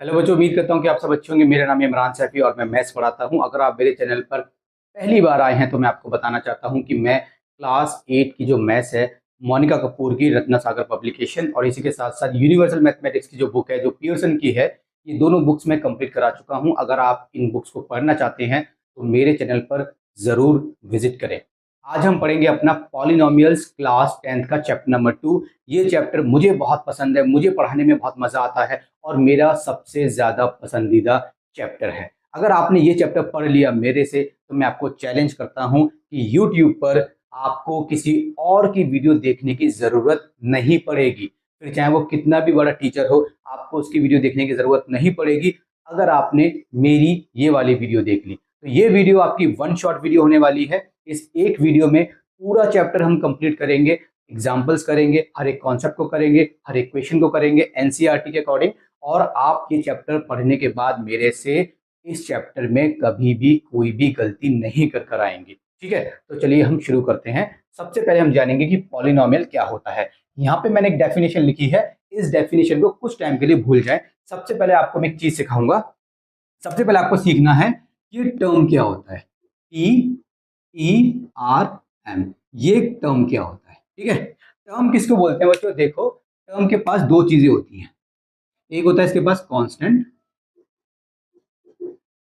Hello बच्चों, उम्मीद करता हूँ कि आप सब अच्छे होंगे। मेरा नाम है इमरान सैफी और मैं मैथ्स पढ़ाता हूँ। अगर आप मेरे चैनल पर पहली बार आए हैं तो मैं आपको बताना चाहता हूँ कि मैं क्लास 8 की जो मैथ्स है, मोनिका कपूर की रत्ना सागर पब्लिकेशन और इसी के साथ साथ यूनिवर्सल मैथमेटिक्स की जो बुक है जो पियर्सन की है, ये दोनों बुक्स मैं कंप्लीट करा चुका हूँ। अगर आप इन बुक्स को पढ़ना चाहते हैं तो मेरे चैनल पर ज़रूर विजिट करें। आज हम पढ़ेंगे अपना पॉलिनोमियल्स क्लास 10th का चैप्टर नंबर 2। ये चैप्टर मुझे बहुत पसंद है, मुझे पढ़ाने में बहुत मजा आता है और मेरा सबसे ज्यादा पसंदीदा चैप्टर है। अगर आपने ये चैप्टर पढ़ लिया मेरे से तो मैं आपको चैलेंज करता हूं कि YouTube पर आपको किसी और की वीडियो देखने की जरूरत नहीं पड़ेगी। फिर चाहे वो कितना भी बड़ा टीचर हो, आपको उसकी वीडियो देखने की जरूरत नहीं पड़ेगी अगर आपने मेरी ये वाली वीडियो देख ली। तो ये वीडियो आपकी वन शॉट वीडियो होने वाली है। इस एक वीडियो में पूरा चैप्टर हम कंप्लीट करेंगे, एग्जाम्पल्स करेंगे, हर एक कॉन्सेप्ट को करेंगे, हर एक क्वेश्चन को करेंगे एनसीईआरटी के अकॉर्डिंग। और आप ये चैप्टर पढ़ने के बाद मेरे से इस चैप्टर में कभी भी कोई भी गलती नहीं कर आएंगे। ठीक है, तो चलिए हम शुरू करते हैं। सबसे पहले हम जानेंगे कि पॉलिनोमियल क्या होता है। यहाँ पे मैंने एक डेफिनेशन लिखी है, इस डेफिनेशन को कुछ टाइम के लिए भूल जाए। सबसे पहले आपको मैं एक चीज सिखाऊंगा। सबसे पहले आपको सीखना है कि टर्म क्या होता है। TERM, ये टर्म क्या होता है। ठीक है, टर्म किसको बोलते हैं बच्चों? देखो, टर्म के पास दो चीजें होती हैं। एक होता है इसके पास कांस्टेंट,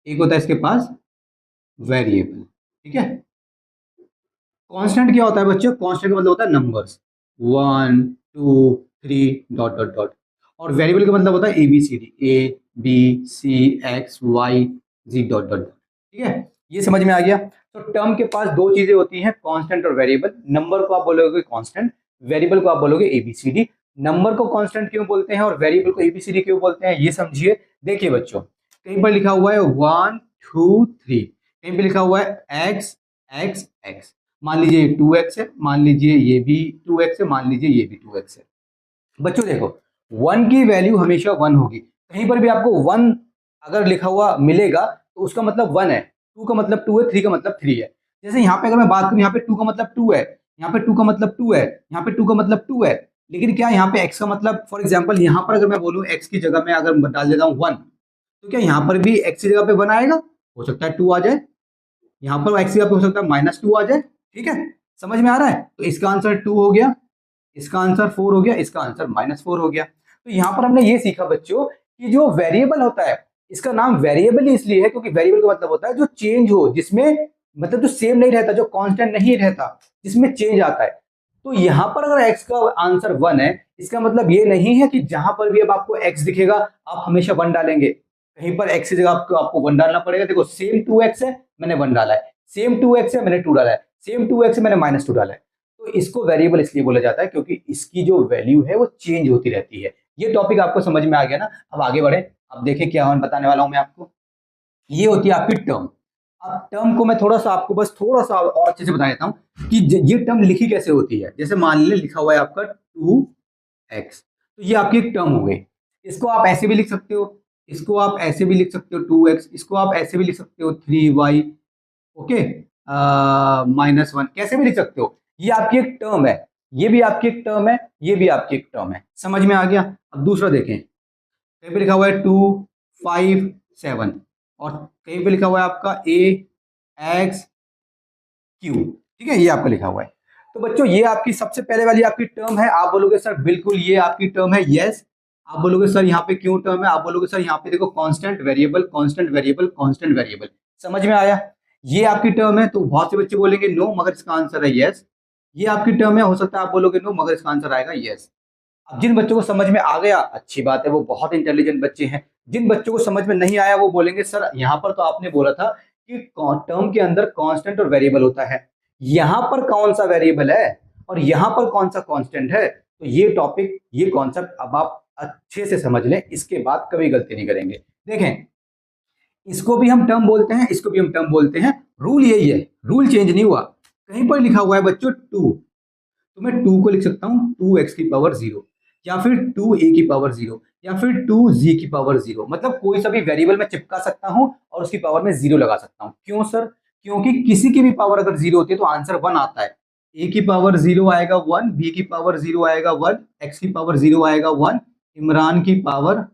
एक होता है इसके पास वेरिएबल। ठीक है, कांस्टेंट क्या होता है बच्चों? कांस्टेंट का मतलब होता है नंबर्स, 1 2 3 ... और वेरिएबल का मतलब होता है ABCD, ABCXYZ ... ठीक है, ये समझ में आ गया। तो टर्म के पास दो चीजें होती हैं, कांस्टेंट और वेरिएबल। नंबर को आप बोलोगे कांस्टेंट, वेरिएबल को आप बोलोगे ABCD। नंबर को कांस्टेंट क्यों बोलते हैं और वेरिएबल को ABCD क्यों बोलते हैं, ये समझिए। देखिए बच्चों, कहीं पर लिखा हुआ है 1 2 3, कहीं पर लिखा हुआ है x। मान लीजिए ये 2x है, मान लीजिए ये भी 2x है, मान लीजिए ये भी 2x है। बच्चों देखो, 1 की वैल्यू हमेशा 1 होगी। कहीं पर भी आपको 1 अगर लिखा हुआ मिलेगा तो उसका मतलब 1 है, 2 का मतलब 2 है, 3 का मतलब 3 है। जैसे यहाँ पे अगर मैं बात करूँ, यहाँ पे 2 का मतलब 2 है, यहाँ पे 2 का मतलब 2 है, यहाँ पे 2 का मतलब 2 है। लेकिन क्या यहाँ पे x का मतलब, फॉर एग्जाम्पल यहाँ पर अगर मैं बोलूँ x की जगह में अगर डाल देता हूँ 1, तो क्या यहाँ पर भी x की जगह पे 1 आएगा? हो सकता है 2 आ जाए। यहाँ पर x की जगह पे हो सकता है -2 आ जाए। ठीक है, समझ में आ रहा है? तो इसका आंसर 2 हो गया, इसका आंसर 4 हो गया, इसका आंसर -4 हो गया। तो यहाँ पर हमने ये सीखा बच्चों कि जो वेरिएबल होता है, इसका नाम वेरिएबल ही इसलिए है क्योंकि वेरिएबल का मतलब होता है जो चेंज हो, जिसमें मतलब जो सेम नहीं रहता, जो कांस्टेंट नहीं रहता, जिसमें चेंज आता है। तो यहाँ पर अगर x का आंसर 1 है, इसका मतलब ये नहीं है कि जहां पर भी अब आपको x दिखेगा आप हमेशा 1 डालेंगे। कहीं पर x की जगह आपको 1 डालना पड़ेगा। देखो, सेम 2x है, मैंने 1 डाला है, सेम 2x है, मैंने 2 डाला है, सेम 2x है, मैंने -2 डाला है। तो इसको वेरिएबल इसलिए बोला जाता है क्योंकि इसकी जो वैल्यू है वो चेंज होती रहती है। ये टॉपिक आपको समझ में आ गया ना? अब आगे बढ़े। अब देखिए क्या बताने वाला हूं मैं आपको। ये होती है आपकी टर्म। अब टर्म को मैं थोड़ा सा आपको बस थोड़ा सा और अच्छे से बता देता हूं कि ये टर्म लिखी कैसे होती है। जैसे मान लीजिए लिखा हुआ है आपका 2x, तो ये आपकी एक टर्म हो गई। इसको आप ऐसे भी लिख सकते हो, इसको आप ऐसे भी लिख सकते हो 2x, इसको आप ऐसे भी लिख सकते हो 3y। ओके, -1 कैसे भी लिख सकते हो। ये आपकी एक टर्म है, ये भी आपकी एक टर्म है, ये भी आपकी एक टर्म है। समझ में आ गया? अब दूसरा देखें, कहीं पे लिखा हुआ है 2 5 7 और कहीं पे लिखा हुआ है आपका AX Q। ठीक है, ये आपका लिखा हुआ है। तो बच्चों ये आपकी सबसे पहले वाली आपकी टर्म है। आप बोलोगे सर बिल्कुल ये आपकी टर्म है, यस। आप बोलोगे सर यहाँ पे क्यों टर्म है? आप बोलोगे सर यहाँ पे देखो constant variable, constant variable, constant variable. समझ में आया? ये आपकी टर्म है। तो बहुत से बच्चे बोलेंगे नो, मगर इसका आंसर है यस। ये आपकी टर्म है, हो सकता है आप बोलोगे नो, मगर इसका आंसर आएगा यस। अब जिन बच्चों को समझ में आ गया अच्छी बात है, वो बहुत इंटेलिजेंट बच्चे हैं। जिन बच्चों को समझ में नहीं आया वो बोलेंगे सर यहाँ पर तो आपने बोला था कि टर्म के अंदर कांस्टेंट और वेरिएबल होता है, यहाँ पर कौन सा वेरिएबल है और यहाँ पर कौन सा कांस्टेंट है। तो ये टॉपिक, ये कॉन्सेप्ट अब आप अच्छे से समझ लें, इसके बाद कभी गलती नहीं करेंगे। देखें, इसको भी हम टर्म बोलते हैं, इसको भी हम टर्म बोलते हैं। रूल यही है, रूल चेंज नहीं हुआ। कहीं पर लिखा हुआ है बच्चों 2, तो मैं 2 को लिख सकता हूं 2x की पावर 0, या फिर 2a की पावर 0, या फिर 2z की पावर 0। मतलब कोई सा भी वेरिएबल मैं चिपका सकता हूं और उसकी पावर में 0 लगा सकता हूं। क्यों सर? क्योंकि किसी की भी पावर अगर 0 होती है तो आंसर 1 आता है। a की पावर 0 आएगा 1, b की पावर 0 आएगा 1, x की पावर 0 आएगा 1, इमरान की पावर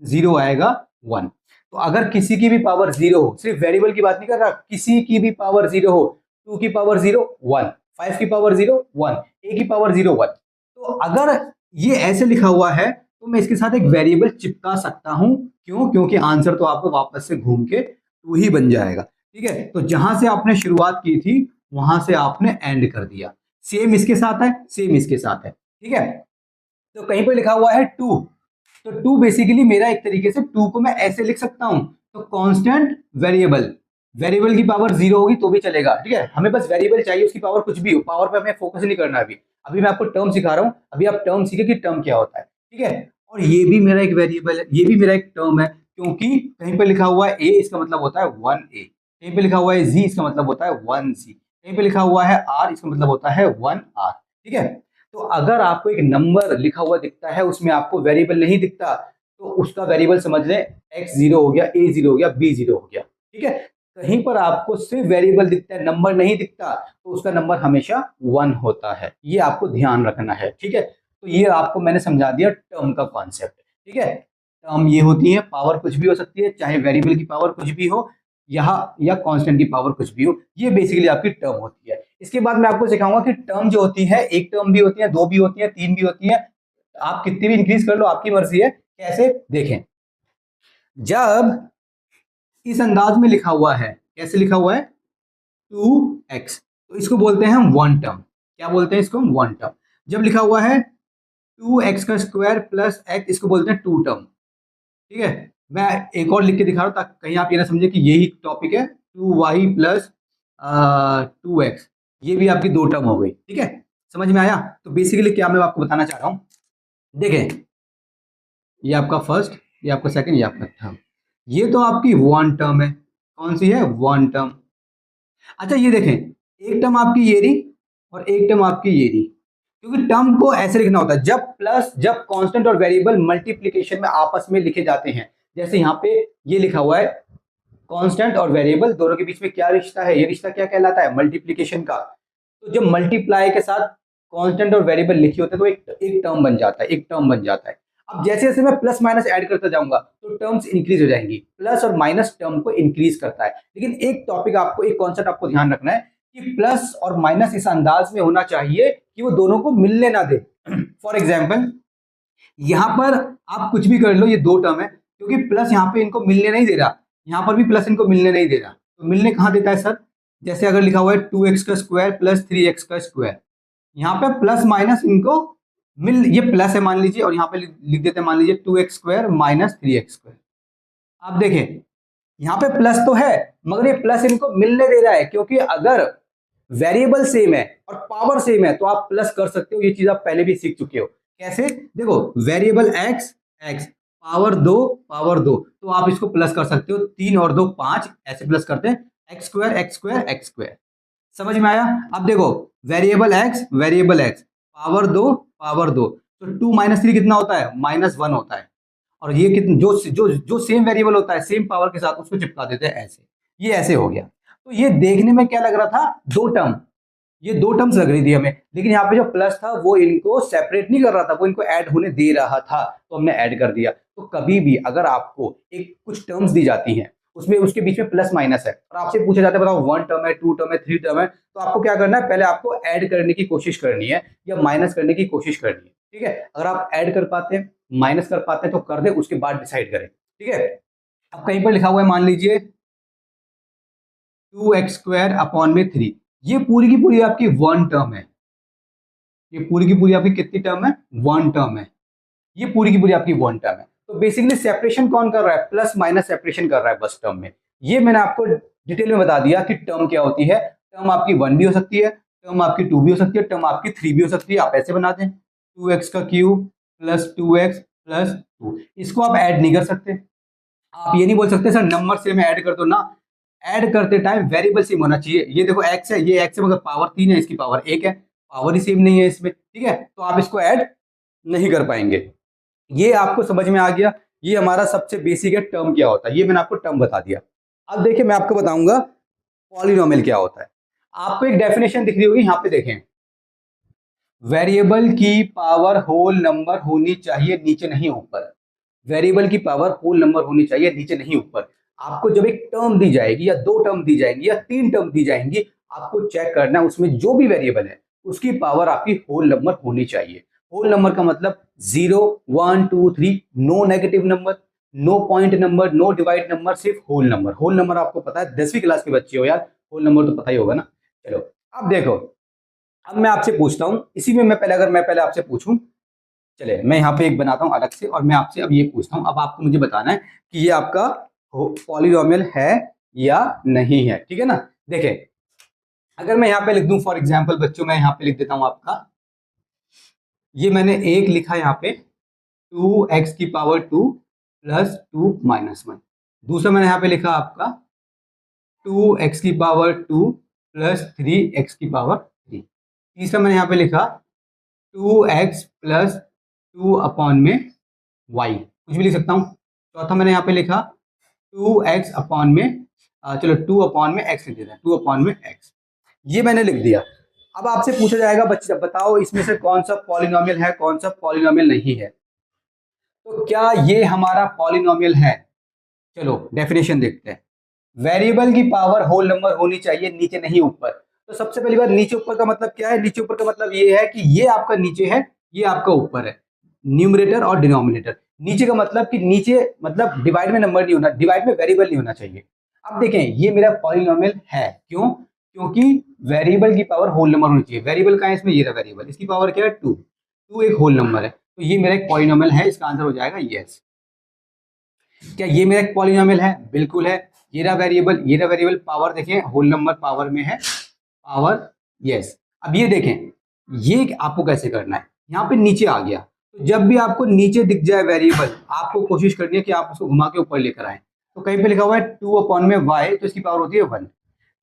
जीरो आएगा 1। तो अगर किसी की भी पावर जीरो हो, सिर्फ वेरिएबल की बात नहीं कर रहा, किसी की भी पावर जीरो हो, 2 की पावर जीरो 1, 5 की पावर जीरो 1, ए की पावर जीरो 1, तो अगर ये ऐसे लिखा हुआ है तो मैं इसके साथ एक वेरिएबल चिपका सकता हूं। क्यों? क्योंकि आंसर तो आपको वापस से घूम के 2 ही बन जाएगा। ठीक है, तो जहां से आपने शुरुआत की थी वहां से आपने एंड कर दिया। सेम इसके साथ है, सेम इसके साथ है। ठीक है, तो कहीं पर लिखा हुआ है 2, तो 2 बेसिकली मेरा एक तरीके से 2 को मैं ऐसे लिख सकता हूं, तो कांस्टेंट वेरिएबल, वेरिएबल की पावर जीरो होगी तो भी चलेगा। ठीक है, हमें बस वेरिएबल चाहिए, उसकी पावर कुछ भी हो, पावर पे हमें फोकस नहीं करना। अभी अभी मैं आपको टर्म सिखा रहा हूं, अभी आप टर्म सीखे कि टर्म क्या होता है। ठीक है, और ये भी मेरा एक वेरिएबल है, ये भी मेरा एक टर्म है, क्योंकि कहीं पे लिखा हुआ है ए, इसका मतलब होता है 1a, कहीं पे लिखा हुआ है जी, इसका मतलब होता है 1c, कहीं पे लिखा हुआ है आर, इसका मतलब होता है 1r। ठीक है, तो अगर आपको एक नंबर लिखा हुआ दिखता है, उसमें आपको वेरिएबल नहीं दिखता, तो उसका वेरिएबल समझ लें x जीरो हो गया, a जीरो हो गया, b जीरो हो गया। ठीक है, कहीं पर आपको सिर्फ वेरिएबल दिखता है, नंबर नहीं दिखता, तो उसका नंबर हमेशा 1 होता है। ये आपको ध्यान रखना है। ठीक है, तो ये आपको मैंने समझा दिया टर्म का कॉन्सेप्ट। ठीक है, टर्म ये होती है, पावर कुछ भी हो सकती है, चाहे वेरिएबल की पावर कुछ भी हो यहाँ, या कांस्टेंट की पावर कुछ भी हो, ये बेसिकली आपकी टर्म होती है। इसके बाद मैं आपको सिखाऊंगा कि टर्म जो होती है, एक टर्म भी होती है, दो भी होती है, तीन भी होती है, आप कितनी भी इंक्रीज कर लो, आपकी मर्जी है। कैसे? देखें, जब इस अंदाज में लिखा हुआ है, कैसे लिखा हुआ है 2x, तो इसको बोलते हैं हम वन टर्म। क्या बोलते हैं इसको? हम वन टर्म। जब लिखा हुआ है 2x का स्क्वायर प्लस x, इसको बोलते हैं टू टर्म। ठीक है, मैं एक और लिख के दिखा रहा हूं ताकि कहीं आप ये ना समझे कि यही टॉपिक है। 2y प्लस 2x, ये भी आपकी दो टर्म हो गई। ठीक है, समझ में आया? तो बेसिकली क्या मैं आपको बताना चाह रहा हूं, देखें, ये आपका फर्स्ट, ये आपका सेकंड, ये आपका थर्ड, ये तो आपकी वन टर्म है। कौन सी है? One term. अच्छा ये देखें, एक टर्म आपकी ये रही और एक टर्म आपकी ये रही, क्योंकि टर्म को ऐसे लिखना होता है, जब कांस्टेंट और वेरिएबल मल्टीप्लिकेशन में आपस में लिखे जाते हैं। जैसे यहाँ पे ये लिखा हुआ है कांस्टेंट और वेरिएबल दोनों के बीच में क्या रिश्ता है, ये रिश्ता क्या कहलाता है? मल्टीप्लिकेशन का। तो जब मल्टीप्लाई के साथ कांस्टेंट और वेरिएबल लिखे होते हैं तो एक टर्म बन जाता है, एक टर्म बन जाता है। अब जैसे जैसे मैं प्लस माइनस ऐड करता जाऊंगा तो टर्म्स इंक्रीज हो जाएंगी। प्लस और माइनस टर्म को इंक्रीज करता है। लेकिन एक टॉपिक आपको, एक कॉन्सेप्ट आपको ध्यान रखना है कि प्लस और माइनस इस अंदाज में होना चाहिए कि वो दोनों को मिलने ना दे। फॉर एग्जाम्पल, यहां पर आप कुछ भी कर लो, ये दो टर्म है, क्योंकि प्लस यहां पे इनको मिलने नहीं दे रहा, यहां पर भी प्लस इनको मिलने नहीं दे रहा, तो मिलने कहां देता है सर? जैसे अगर लिखा हुआ है 2x का स्क्वायर प्लस 3x का स्क्वायर, यहाँ पे प्लस माइनस इनको मिल, ये प्लस है मान लीजिए, और यहाँ पे लिख देते हैं मान लीजिए 2x square minus 3x square. आप देखें, यहाँ पे प्लस तो है मगर ये प्लस इनको मिलने दे रहा है, क्योंकि अगर वेरिएबल सेम है और पावर सेम है तो आप प्लस कर सकते हो। ये चीज आप पहले भी सीख चुके हो। कैसे? देखो, वेरिएबल x, x पावर दो, तो आप इसको प्लस कर सकते हो, 3 और 2 5, ऐसे प्लस करते हैं, x square x square x square. समझ में आया? अब देखो, वेरिएबल x पावर दो, तो 2 माइनस 3 कितना होता है? -1 होता है। और ये कितना, जो जो जो सेम वेरिएबल होता है सेम पावर के साथ, उसको चिपका देते हैं ऐसे। ये ऐसे हो गया। तो ये देखने में क्या लग रहा था? दो टर्म, ये दो टर्म्स लग रही थी हमें, लेकिन यहाँ पे जो प्लस था वो इनको सेपरेट नहीं कर रहा था, वो इनको ऐड होने दे रहा था, तो हमने ऐड कर दिया। तो कभी भी अगर आपको एक कुछ टर्म्स दी जाती हैं, उसमें उसके बीच में प्लस माइनस है और आपसे पूछा जाता है बताओ 1 टर्म है, 2 टर्म है, 3 टर्म है, तो आपको क्या करना है? पहले आपको ऐड करने की कोशिश करनी है या माइनस करने की कोशिश करनी है। ठीक है, अगर आप ऐड कर पाते हैं, माइनस कर पाते हैं तो कर दे, उसके बाद डिसाइड करें। ठीक है, अब कहीं पर लिखा हुआ है मान लीजिए 2x स्क्वायर अपॉन में 3, ये पूरी की पूरी आपकी वन टर्म है। ये पूरी की पूरी आपकी कितनी टर्म है? वन टर्म है। ये पूरी की पूरी आपकी वन टर्म है। तो बेसिकली सेपरेशन कौन कर रहा है? प्लस माइनस सेपरेशन कर रहा है बस टर्म में। ये मैंने आपको डिटेल में बता दिया कि टर्म क्या होती है। टर्म आपकी 1 भी हो सकती है, टर्म आपकी 2 भी हो सकती है, टर्म आपकी 3 भी हो सकती है। आप ऐसे बना दें 2x का क्यूब प्लस 2x प्लस 2, इसको आप ऐड नहीं कर सकते। आप ये नहीं बोल सकते सर नंबर से मैं ऐड कर दो ना, ऐड करते टाइम वेरिएबल सेम होना चाहिए। ये देखो x है, ये x है, मगर पावर 3 है, इसकी पावर 1 है, पावर ही सेम नहीं है इसमें। ठीक है, तो आप इसको ऐड नहीं कर पाएंगे। ये आपको समझ में आ गया? ये हमारा सबसे बेसिक है, टर्म क्या होता है, ये मैंने आपको टर्म बता दिया। अब देखिए, मैं आपको बताऊंगा पॉलिनोमियल क्या होता है। आपको एक डेफिनेशन दिख रही होगी, यहाँ पे देखें, वेरिएबल की पावर होल नंबर होनी चाहिए, नीचे नहीं ऊपर। वेरिएबल की पावर होल नंबर होनी चाहिए, नीचे नहीं ऊपर। आपको जब एक टर्म दी जाएगी या 2 टर्म दी जाएंगी या 3 टर्म दी जाएंगी, आपको चेक करना है उसमें जो भी वेरिएबल है उसकी पावर आपकी होल नंबर होनी चाहिए। होल नंबर का मतलब 0, 1, 2, 3, no negative number, no point number, no divide number, सिर्फ होल नंबर। होल नंबर आपको पता है, 10वीं क्लास के बच्चे हो यार, होल नंबर तो पता ही होगा ना। चलो अब देखो, अब मैं आपसे पूछता हूं इसी में, मैं पहले आपसे पूछूं, चले मैं यहाँ पे एक बनाता हूं अलग से और मैं आपसे अब ये पूछता हूं। अब आपको मुझे बताना है कि ये आपका पॉलिनोमियल है या नहीं है, ठीक है ना। देखें, अगर मैं यहाँ पे लिख दूं फॉर एग्जाम्पल बच्चों, मैं यहाँ पे लिख देता हूं आपका, ये मैंने एक लिखा यहाँ पे 2x⁻² + 2 - 1। दूसरा मैंने यहाँ पे लिखा आपका 2x⁻² + 3x⁻3। तीसरा मैंने यहाँ पे लिखा 2x + 2/y, कुछ भी लिख सकता हूँ। चौथा मैंने यहाँ पे लिखा 2x/, चलो 2/x लिख देते हैं, 2/x। ये मैंने लिख दिया। अब आपसे पूछा जाएगा बच्चे बताओ इसमें से कौन सा पॉलिनोमियल है, कौन सा पॉलिनोमियल नहीं है। तो क्या ये हमारा पॉलिनोमियल है? चलो डेफिनेशन देखते हैं। वेरिएबल की पावर होल नंबर होनी चाहिए, नीचे नहीं ऊपर। तो सबसे पहली बात, नीचे ऊपर का मतलब क्या है? नीचे ऊपर का मतलब ये है कि ये आपका नीचे है, ये आपका ऊपर है, न्यूमरेटर और डिनोमिनेटर। नीचे का मतलब कि नीचे मतलब डिवाइड में नंबर नहीं होना, डिवाइड में वेरिएबल नहीं होना चाहिए। अब देखें, ये मेरा पॉलिनोमियल है, क्यों? क्योंकि वेरिएबल की पावर होल नंबर होनी चाहिए। वेरिएबल का है इसमें, ये रहा वेरिएबल, इसकी पावर क्या है? 2। 2 एक होल नंबर है, तो ये मेरा एक पॉलिनोमियल है। इसका आंसर हो जाएगा यस। क्या ये मेरा एक पॉलिनोमियल है? बिल्कुल है। ये रहा वेरिएबल, ये रहा वेरिएबल, पावर देखें होल नंबर पावर में है, पावर यस। अब ये देखें, ये आपको कैसे करना है, यहाँ पे नीचे आ गया, तो जब भी आपको नीचे दिख जाए वेरिएबल, आपको कोशिश करनी है कि आप उसको घुमा के ऊपर लेकर आए। तो कहीं पे लिखा हुआ है 2/y, तो इसकी पावर होती है 1।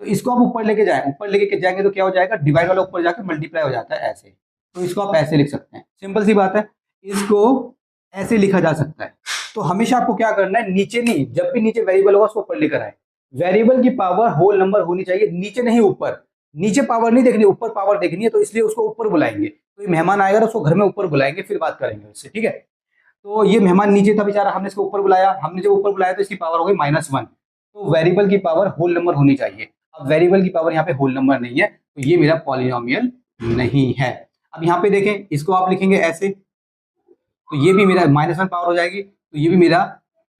तो इसको आप ऊपर लेके जाए, ऊपर लेके जाएंगे तो क्या हो जाएगा? डिवाइड वाला ऊपर जाकर मल्टीप्लाई हो जाता है ऐसे। तो इसको आप ऐसे लिख सकते हैं, सिंपल सी बात है। इसको ऐसे लिखा जा सकता है। तो हमेशा आपको क्या करना है, नीचे नहीं, जब भी नीचे वेरिएबल होगा उसको ऊपर लेकर आए। वेरिएबल की पावर होल नंबर होनी चाहिए, नीचे नहीं ऊपर। नीचे पावर नहीं देखनी, ऊपर पावर देखनी है, तो इसलिए उसको ऊपर बुलाएंगे। कोई मेहमान आएगा तो उसको घर में ऊपर बुलाएंगे, फिर बात करेंगे उससे, ठीक है। तो ये मेहमान नीचे था बेचारा, हमने इसको ऊपर बुलाया, हमने जब ऊपर बुलाया तो इसकी पावर हो गई -1। तो वेरिएबल की पावर होल नंबर होनी चाहिए। अब वेरिएबल की पावर यहाँ पे होल नंबर नहीं है, तो ये मेरा पॉलिनोमियल नहीं है। अब यहाँ पे देखें, इसको आप लिखेंगे ऐसे, तो ये भी मेरा -1 पावर हो जाएगी, तो ये भी मेरा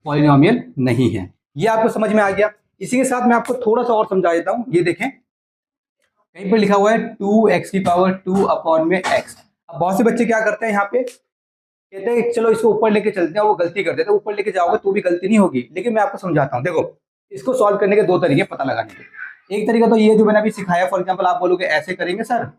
पॉलिनोमियल नहीं है। ये आपको समझ में आ गया। इसी के साथ मैं आपको थोड़ा सा और समझा देता हूं। ये देखें, कहीं पर लिखा हुआ है 2x⁻²/x। अब बहुत से बच्चे क्या करते हैं, यहाँ पे कहते हैं चलो इसको ऊपर लेके चलते हैं, वो गलती करते हैं। ऊपर लेके जाओगे तो भी गलती नहीं होगी, लेकिन मैं आपको समझाता हूँ। देखो, इसको सॉल्व करने के 2 तरीके पता लगाने के। एक तरीका तो ये जो मैंने अभी सिखाया, फॉर एग्जाम्पल आप बोलोगे ऐसे करेंगे सर,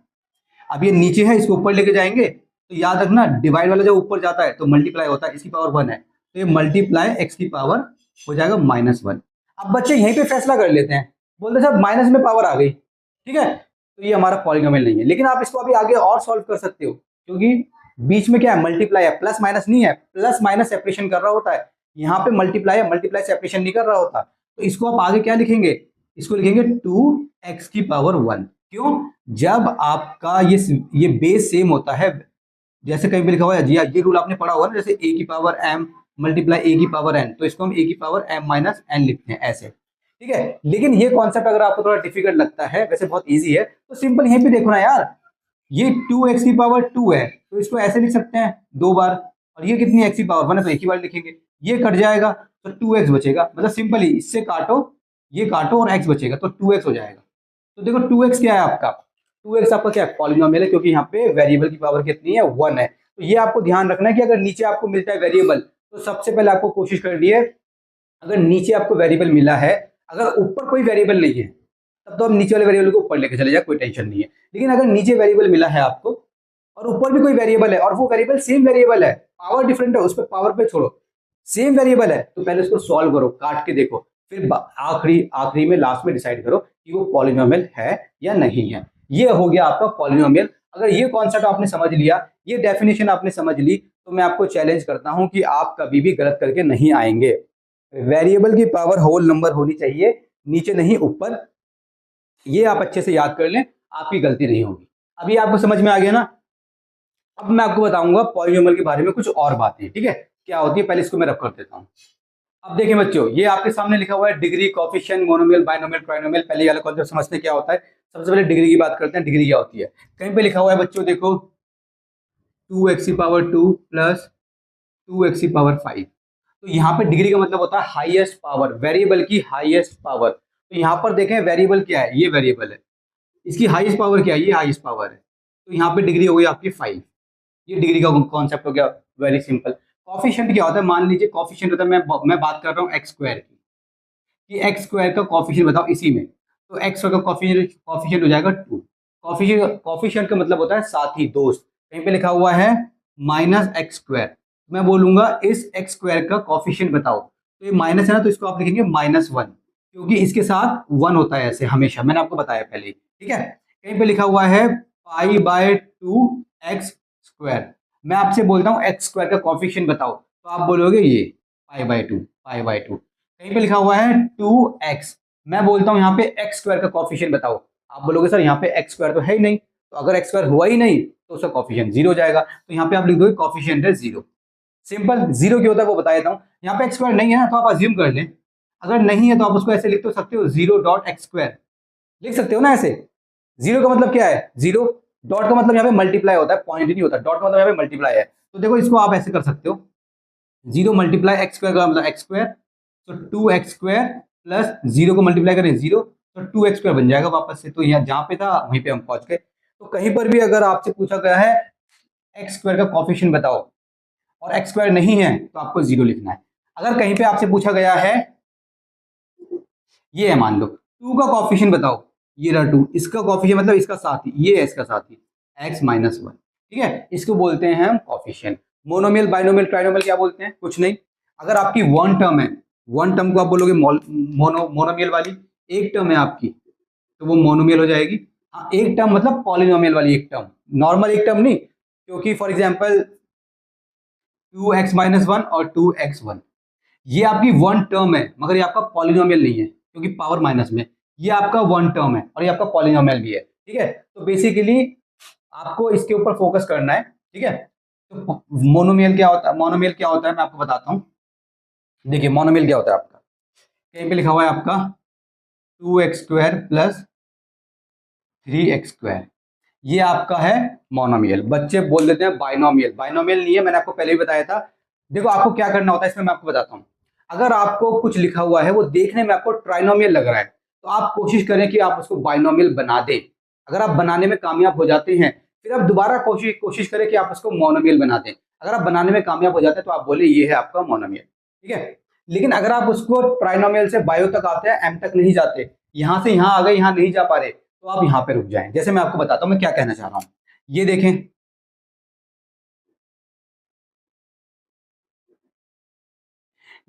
अब ये नीचे है, इसको ऊपर लेके जाएंगे, तो याद रखना डिवाइड वाला जब ऊपर जाता है तो मल्टीप्लाई होता है, इसकी पावर 1 है, तो ये मल्टीप्लाई x की पावर हो जाएगा -1। अब बच्चे यहीं पे फैसला कर लेते हैं, बोलते सर माइनस में पावर आ गई, ठीक है, तो ये हमारा पॉलिनोमियल नहीं है। लेकिन आप इसको अभी आगे और सॉल्व कर सकते हो, क्योंकि बीच में क्या है, मल्टीप्लाई है, प्लस माइनस नहीं है। प्लस माइनस सेपरेशन कर रहा होता है, यहाँ पे मल्टीप्लाई है, मल्टीप्लाई सेपरेशन नहीं कर रहा होता। तो इसको आप आगे क्या लिखेंगे, इसको लिखेंगे 2x की पावर 1। क्यों? जब आपका ये बेस सेम होता है, जैसे कहीं पे लिखा हुआ है, ये रूल आपने पढ़ा हुआ है, जैसे a की पावर m मल्टीप्लाई a की पावर n, तो इसको हम a की पावर m - n लिखते हैं ऐसे, ठीक है। लेकिन ये कॉन्सेप्ट अगर आपको थोड़ा डिफिकल्ट लगता है, वैसे बहुत इजी है, तो सिंपल यहीं पे देखो ना यार, ये 2x की पावर 2 है, तो इसको ऐसे लिख सकते हैं 2 बार, और ये कितनी x की पावर 1 है, तो एक ही बार लिखेंगे। ये कट जाएगा तो 2x बचेगा, मतलब सिंपली इससे काटो, ये काटो और x बचेगा, तो 2x हो जाएगा। तो देखो 2x क्या है आपका, 2x आपका क्या पॉलिनोमियल है, क्योंकि यहाँ पे वेरिएबल की पावर कितनी है, 1 है। तो ये आपको ध्यान रखना है कि अगर नीचे आपको मिलता है वेरिएबल, तो सबसे पहले आपको कोशिश करनी है, अगर नीचे आपको वेरिएबल मिला है, अगर ऊपर कोई वेरिएबल नहीं है, तब तो हम नीचे वाले वेरिएबल को ऊपर लेके चले जाए, कोई टेंशन नहीं है। लेकिन अगर नीचे वेरिएबल मिला है आपको और ऊपर भी कोई वेरिएबल है, और वो वेरिएबल सेम वेरिएबल है, पावर डिफरेंट है, उस पर पावर पे छोड़ो, सेम वेरिएबल है, तो पहले उसको सॉल्व करो, काट के देखो, फिर आखिरी में लास्ट में डिसाइड करो कि वो पॉलिनोमियल है या नहीं है। ये हो गया आपका पॉलिनोमियल। अगर ये कॉन्सेप्ट आपने समझ लिया, ये डेफिनेशन आपने समझ ली, तो मैं आपको चैलेंज करता हूं कि आप कभी भी गलत करके नहीं आएंगे। वेरिएबल की पावर होल नंबर होनी चाहिए, नीचे नहीं ऊपर। ये आप अच्छे से याद कर लें, आपकी गलती नहीं होगी। अभी आपको समझ में आ गया ना। अब मैं आपको बताऊंगा पॉलिनोमियल के बारे में कुछ और बातें, ठीक है। क्या होती है, पहले इसको मैं रख कर देता हूँ। अब देखिए बच्चों, ये आपके सामने लिखा हुआ है degree, coefficient, monomial, binomial, trinomial. पहले वाला कॉन्सेप्ट समझते हैं क्या होता है। सबसे पहले डिग्री की बात करते हैं, डिग्री क्या होती है। कहीं पे लिखा हुआ है बच्चों, देखो 2x⁻2 प्लस 2x⁻5। तो यहाँ पे डिग्री का मतलब होता है हाईएस्ट पावर, वेरिएबल की हाईएस्ट पावर। तो यहाँ पर देखें वेरिएबल क्या है, ये वेरिएबल है, इसकी हाईएस्ट पावर क्या है, ये हाईएस्ट पावर है। तो यहाँ पे डिग्री हो गई आपकी 5। ये डिग्री का कॉन्सेप्ट हो गया, वेरी सिंपल। कॉफिशिएंट क्या होता है, मान लीजिए कॉफिशिएंट होता है, मैं बात कर रहा हूँ एक्स स्क्वायर की, कि एक्स स्क्वायर का कॉफिशिएंट बताओ इसी में। तो एक्स स्क्वायर का कॉफिशिएंट हो जाएगा 2। कॉफिशिएंट का मतलब होता है साथी, दोस्त। कहीं पे लिखा हुआ है -x²। मैं बोलूंगा इस एक्स स्क्वायर का कॉफिशिएंट बताओ, तो ये माइनस है ना, तो इसको आप लिखेंगे -1, क्योंकि इसके साथ 1 होता है ऐसे हमेशा, मैंने आपको बताया पहले ही, ठीक है। कहीं पे लिखा हुआ है π/2x²। मैं आपसे बोलता हूँ एक्स स्क्वायर का कॉफिशिएंट बताओ, तो आप बोलोगे ये π/2। कहीं पे लिखा हुआ है 2x, मैं बोलता हूँ यहाँ पे एक्स स्क्वायर का कॉफिशिएंट बताओ, आप बोलोगे सर यहाँ पे एक्स स्क्वायर तो है ही नहीं, तो अगर एक्स स्क्वायर हुआ ही नहीं तो उसका कॉफिशिएंट 0 हो जाएगा। तो यहाँ पे आप लिख दोगे कॉफिशिएंट है 0। सिंपल। 0 क्या होता है वो बता देता हूँ। यहाँ पे एक्स स्क्वायर नहीं है ना, तो आप अज्यूम कर लें, अगर नहीं है तो आप उसको ऐसे लिख तो सकते हो 0.x², लिख सकते हो ना ऐसे। 0 का मतलब क्या है, 0। डॉट का मतलब यहाँ पे मल्टीप्लाई होता है, पॉइंट नहीं होता। डॉट का मतलब यहाँ पे मल्टीप्लाई है, तो देखो इसको आप ऐसे कर सकते हो, 0 × x² का मतलब x², तो 2x² प्लस 0 को मल्टीप्लाई करें 0, तो 2x² बन जाएगा वापस से। तो यहाँ जहाँ पे था वहीं पे हम पहुंच गए। तो कहीं पर भी अगर आपसे पूछा गया है x² का कॉफिशिएंट बताओ और x² नहीं है तो आपको 0 लिखना है। अगर कहीं पे आपसे पूछा गया है, ये है मान लो 2 का कॉफिशिएंट बताओ, ये रहा 2, इसका कॉफिशिएंट मतलब इसका साथी, ये है इसका साथी x-1, ठीक है, इसको बोलते हैं हम कॉफिशिएंट। मोनोमियल, बाइनोमियल, ट्राइनोमियल क्या बोलते हैं, कुछ नहीं। अगर आपकी वन टर्म है, वन टर्म को आप बोलोगे मोनोमियल वाली, एक टर्म है आपकी तो वो मोनोमियल हो जाएगी। हाँ, एक टर्म मतलब पॉलिनोमियल वाली एक टर्म, नॉर्मल एक टर्म नहीं, क्योंकि फॉर एग्जाम्पल 2x-1 और 2x1 ये आपकी वन टर्म है, मगर ये आपका पॉलिनोमियल नहीं है क्योंकि पावर माइनस में। ये आपका वन टर्म है और ये आपका पॉलिनोमियल भी है, ठीक है। तो बेसिकली आपको इसके ऊपर फोकस करना है, ठीक है। तो मोनोमियल क्या होता है, मोनोमियल क्या होता है मैं आपको बताता हूँ। देखिए मोनोमियल क्या होता है आपका, कहीं पे लिखा हुआ है आपका 2x² प्लस 3x², ये आपका है मोनोमियल। बच्चे बोल देते हैं बाइनोमियल, बाइनोमियल नहीं है, मैंने आपको पहले भी बताया था। देखो आपको क्या करना होता है इसमें मैं आपको बताता हूँ। अगर आपको कुछ लिखा हुआ है वो देखने में आपको ट्राइनोमियल लग रहा है, तो आप कोशिश करें कि आप उसको बाइनोमियल बना दें। अगर आप बनाने में कामयाब हो जाते हैं, फिर आप दोबारा कोशिश करें कि आप उसको मोनोमियल बना दें। अगर आप बनाने में कामयाब हो जाते हैं तो आप बोले ये है आपका मोनोमियल, ठीक है। लेकिन अगर आप उसको ट्राइनोमियल से बायो तक आते हैं, एम तक नहीं जाते, यहां से यहां आ गए, यहां नहीं जा पा रहे, तो आप यहां पे रुक जाएं। जैसे मैं आपको बताता हूं मैं क्या कहना चाह रहा हूं, ये देखें,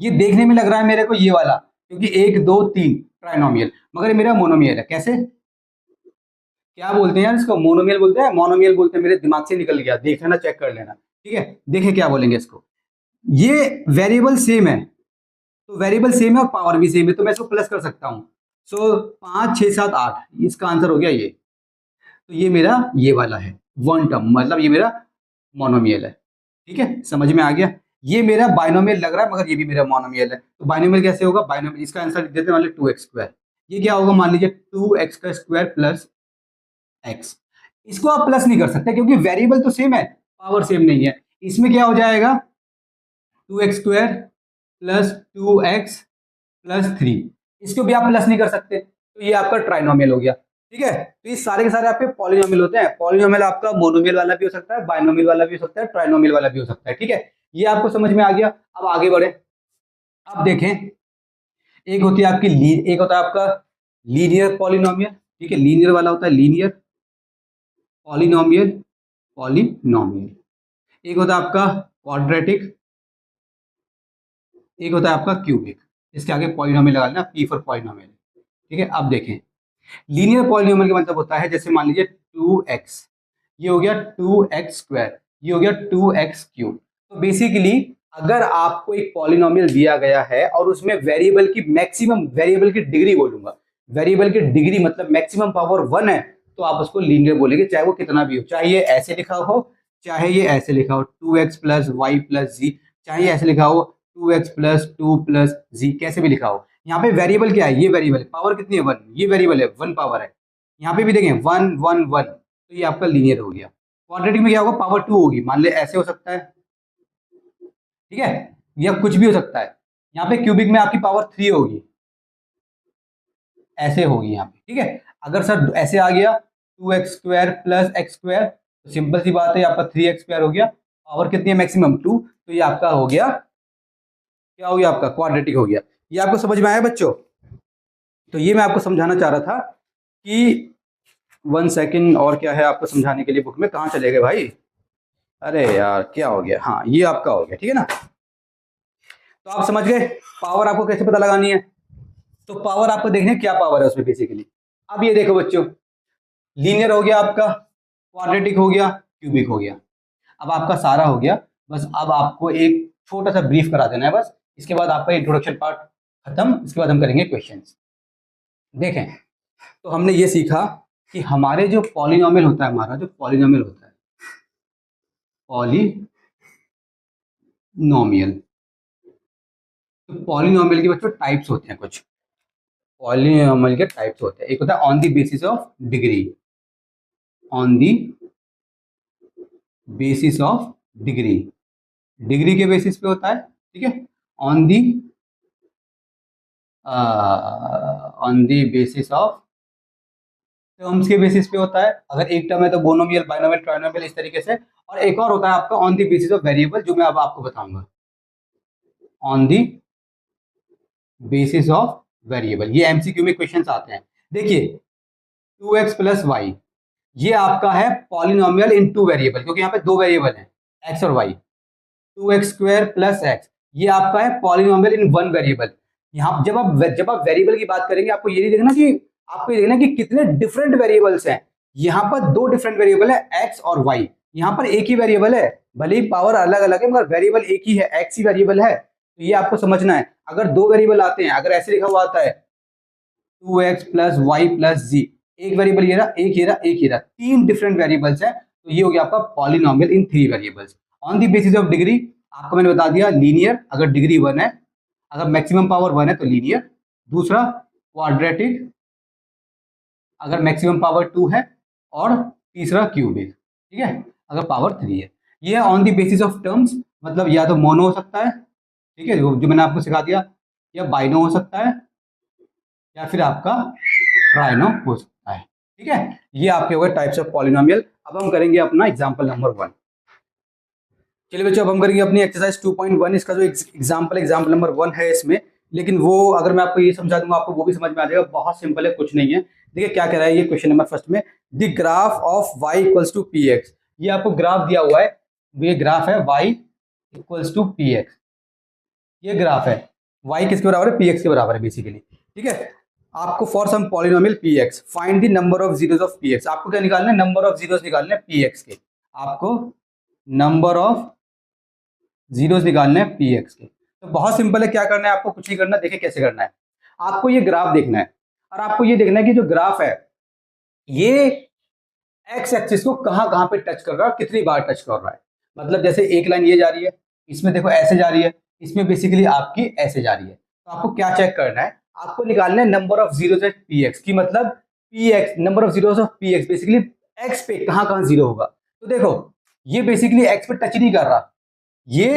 ये देखने में लग रहा है मेरे को ये वाला, क्योंकि 1 2 3 ट्राइनोमियल, मगर ये मेरा मोनोमियल है। कैसे, क्या बोलते हैं यार इसको, मोनोमियल बोलते हैं, मोनोमियल बोलते हैं, मेरे दिमाग से निकल गया, देख लेना, चेक कर लेना, ठीक है। देखें क्या बोलेंगे इसको, ये वेरिएबल सेम है, तो वेरिएबल सेम है और पावर भी सेम है, तो मैं इसको प्लस कर सकता हूँ। सो 5 6 7 8, इसका आंसर हो गया ये। तो ये मेरा ये वाला है वन टर्म, मतलब ये मेरा मोनोमियल है, ठीक है, समझ में आ गया। ये मेरा बाइनोमियल लग रहा है मगर ये भी मेरा मोनोमियल है। तो बाइनोमियल कैसे होगा, बाइनोमियल इसका आंसर लिख देते हैं, मान लीजिए 2x², ये क्या होगा, मान लीजिए 2x² प्लस x। इसको आप प्लस नहीं कर सकते क्योंकि वेरिएबल तो सेम है, पावर सेम नहीं है। इसमें क्या हो जाएगा, 2x² प्लस 2x प्लस 3, इसको भी आप प्लस नहीं कर सकते, तो ये आपका ट्राइनोमियल हो गया, ठीक है। तो ये सारे के सारे आपके पॉलिनोमियल होते हैं। पॉलिनोमियल आपका मोनोमियल वाला भी हो सकता है, बाइनोमियल वाला भी हो सकता है, ट्राइनोमियल वाला भी हो सकता है, ठीक है। ये आपको समझ में आ गया। अब आगे बढ़े, अब देखें, एक होती है आपकी एक होता है आपका लीनियर पॉलिनोमियल, ठीक है, लीनियर वाला होता है लीनियर पॉलिनोमियल, एक होता है आपका क्वाड्रेटिक, एक होता है आपका क्यूबिक। इसके आगे पॉलिनोमियल लगा लेना, पी फॉर पॉलिनोमियल, ठीक है। अब देखें, लीनियर पॉलिनोमियल का मतलब होता है, जैसे मान लीजिए 2x, ये हो गया 2x², ये हो गया 2x³। तो बेसिकली अगर आपको एक पॉलिनोमियल दिया गया है और उसमें वेरिएबल की मैक्सिमम, वेरिएबल की डिग्री बोलूंगा, वेरिएबल की डिग्री मतलब मैक्सिमम पावर 1 है, तो आप उसको लीनियर बोलेंगे, चाहे वो कितना भी हो, चाहे ये ऐसे लिखा हो चाहे ये ऐसे लिखा हो, 2x + y + z चाहे ऐसे लिखा हो 2x प्लस 2 प्लस z, कैसे भी लिखा हो। यहाँ पे वेरिएबल क्या है, ये वेरिएबल है, पावर कितनी है 1, ये वेरिएबल है 1 पावर है। यहाँ पे भी देखें 1 1 1, तो ये आपका लीनियर हो गया। क्वाड्रेटिक में क्या होगा, पावर 2 होगी, मान ले ऐसे हो सकता है, ठीक है, या कुछ भी हो सकता है। यहाँ पे क्यूबिक में आपकी पावर 3 होगी, ऐसे होगी यहाँ पे, ठीक है। अगर सर ऐसे आ गया 2x square plus x square, तो सिंपल सी बात है आपका 3x स्क्वायर हो गया, पावर कितनी है मैक्सिमम 2, तो ये आपका हो गया, क्या हो गया आपका क्वाड्रेटिक हो गया। ये आपको समझ में आया बच्चों? तो ये मैं आपको समझाना चाह रहा था कि 1 सेकेंड और क्या है आपको समझाने के लिए, बुक में कहाँ चले गए भाई, अरे यार क्या हो गया, हाँ ये आपका हो गया, ठीक है ना। तो आप समझ गए पावर आपको कैसे पता लगानी है। तो पावर आपको देखने क्या पावर है उसमें बेसिकली। अब ये देखो बच्चों, लीनियर हो गया आपका, क्वाड्रेटिक हो गया, क्यूबिक हो गया, अब आपका सारा हो गया। बस अब आपको एक छोटा सा ब्रीफ करा देना है बस, इसके बाद आपका इंट्रोडक्शन पार्ट खत्म, इसके बाद हम करेंगे क्वेश्चंस। देखें, तो हमने ये सीखा कि हमारे जो पॉलिनोमियल होता है, हमारा जो पॉलिनोमियल होता है, पॉलिनोमियल, तो पॉलिनोमियल के बच्चों टाइप्स होते हैं कुछ, पॉलिनोमियल के टाइप्स होते हैं। एक होता है on the basis of degree, on the basis of degree, degree के बेसिस पे होता है, ठीक है। On the basis of terms के बेसिस पे होता है, अगर एक टर्म है तो मोनोमियल, बाइनोमियल, ट्राइनोमियल, इस तरीके से। और एक और होता है आपका on the basis of variable, जो मैं अब आपको बताऊंगा, on the basis of variable. ये एमसीक्यू में क्वेश्चंस आते हैं। देखिए 2x प्लस वाई, ये आपका है पॉलिनोमियल इन टू वेरिएबल, क्योंकि यहाँ पे दो वेरिएबल हैं x और y। 2x square plus x, ये आपका है पॉलिनोमियल इन वन वेरिएबल। यहाँ जब आप वेरिएबल की बात करेंगे, आपको ये नहीं देखना कि, आपको ये देखना कि कितने डिफरेंट वेरिएबल्स हैं। यहाँ पर दो डिफरेंट वेरिएबल है x और y, यहाँ पर एक ही वेरिएबल है, भले ही पावर अलग अलग है मगर वेरिएबल एक ही है, x ही वेरिएबल है। तो ये आपको समझना है। अगर दो वेरिएबल आते हैं, अगर ऐसे लिखा हुआ आता है 2x प्लस वाई प्लस जी, एक वेरिएबल ये रहा, एक ये रहा, एक ये रहा, तीन डिफरेंट वेरिएबल्स है, तो ये हो गया आपका polynomial in three variables. On the basis of degree, आपको मैंने बता दिया लीनियर, अगर डिग्री 1 है, अगर मैक्सिमम पावर 1 है तो लीनियर। दूसरा क्वाड्रेटिक, अगर मैक्सिमम पावर 2 है। और तीसरा क्यूबिक, ठीक है, अगर पावर 3 है। ये है on the basis of terms, मतलब या तो मोनो हो सकता है, ठीक है, जो मैंने आपको सिखा दिया, या बाइनो हो सकता है, या फिर आपका ट्राइनो हो सकता है, ठीक है। ये आपके हो गए टाइप्स ऑफ पॉलिनोमियल। अब हम करेंगे अपना एग्जांपल नंबर 1। चलिए बच्चों, अब हम करेंगे अपनी एक्सरसाइज 2.1। इसका जो एग्जांपल नंबर 1 है इसमें, लेकिन वो अगर मैं आपको ये समझा दूंगा आपको वो भी समझ में आ जाएगा, बहुत सिंपल है, कुछ नहीं है। देखिए क्या कह रहा है ये क्वेश्चन नंबर फर्स्ट में, the graph of y equals to P X. ये आपको ग्राफ दिया हुआ है, ये ग्राफ है y equals to P X, ये ग्राफ है y किसके बराबर है, पी एक्स के बराबर है बेसिकली, ठीक है। आपको for some polynomial P X find the number of zeros of P X. आपको क्या निकालना है, नंबर ऑफ जीरोस निकालने हैं पी एक्स के, आपको नंबर ऑफ जीरोस निकालने हैं पी एक्स के। तो बहुत सिंपल है, क्या करना है आपको, कुछ नहीं करना। देखिए कैसे करना है, आपको ये ग्राफ देखना है और आपको ये देखना है कि जो ग्राफ है ये एक्स एक्सिस को कहां कहां पे टच कर रहा है, कितनी बार टच कर रहा है। मतलब जैसे एक लाइन ये जा रही है, इसमें देखो ऐसे जा रही है, इसमें बेसिकली आपकी ऐसे जा रही है। तो आपको क्या चेक करना है, आपको निकालना है number of zeros eight P x की, मतलब P x, number of zeros of P x, basically x पे कहां कहां जीरो होगा। तो देखो ये बेसिकली एक्स पे टच नहीं कर रहा, ये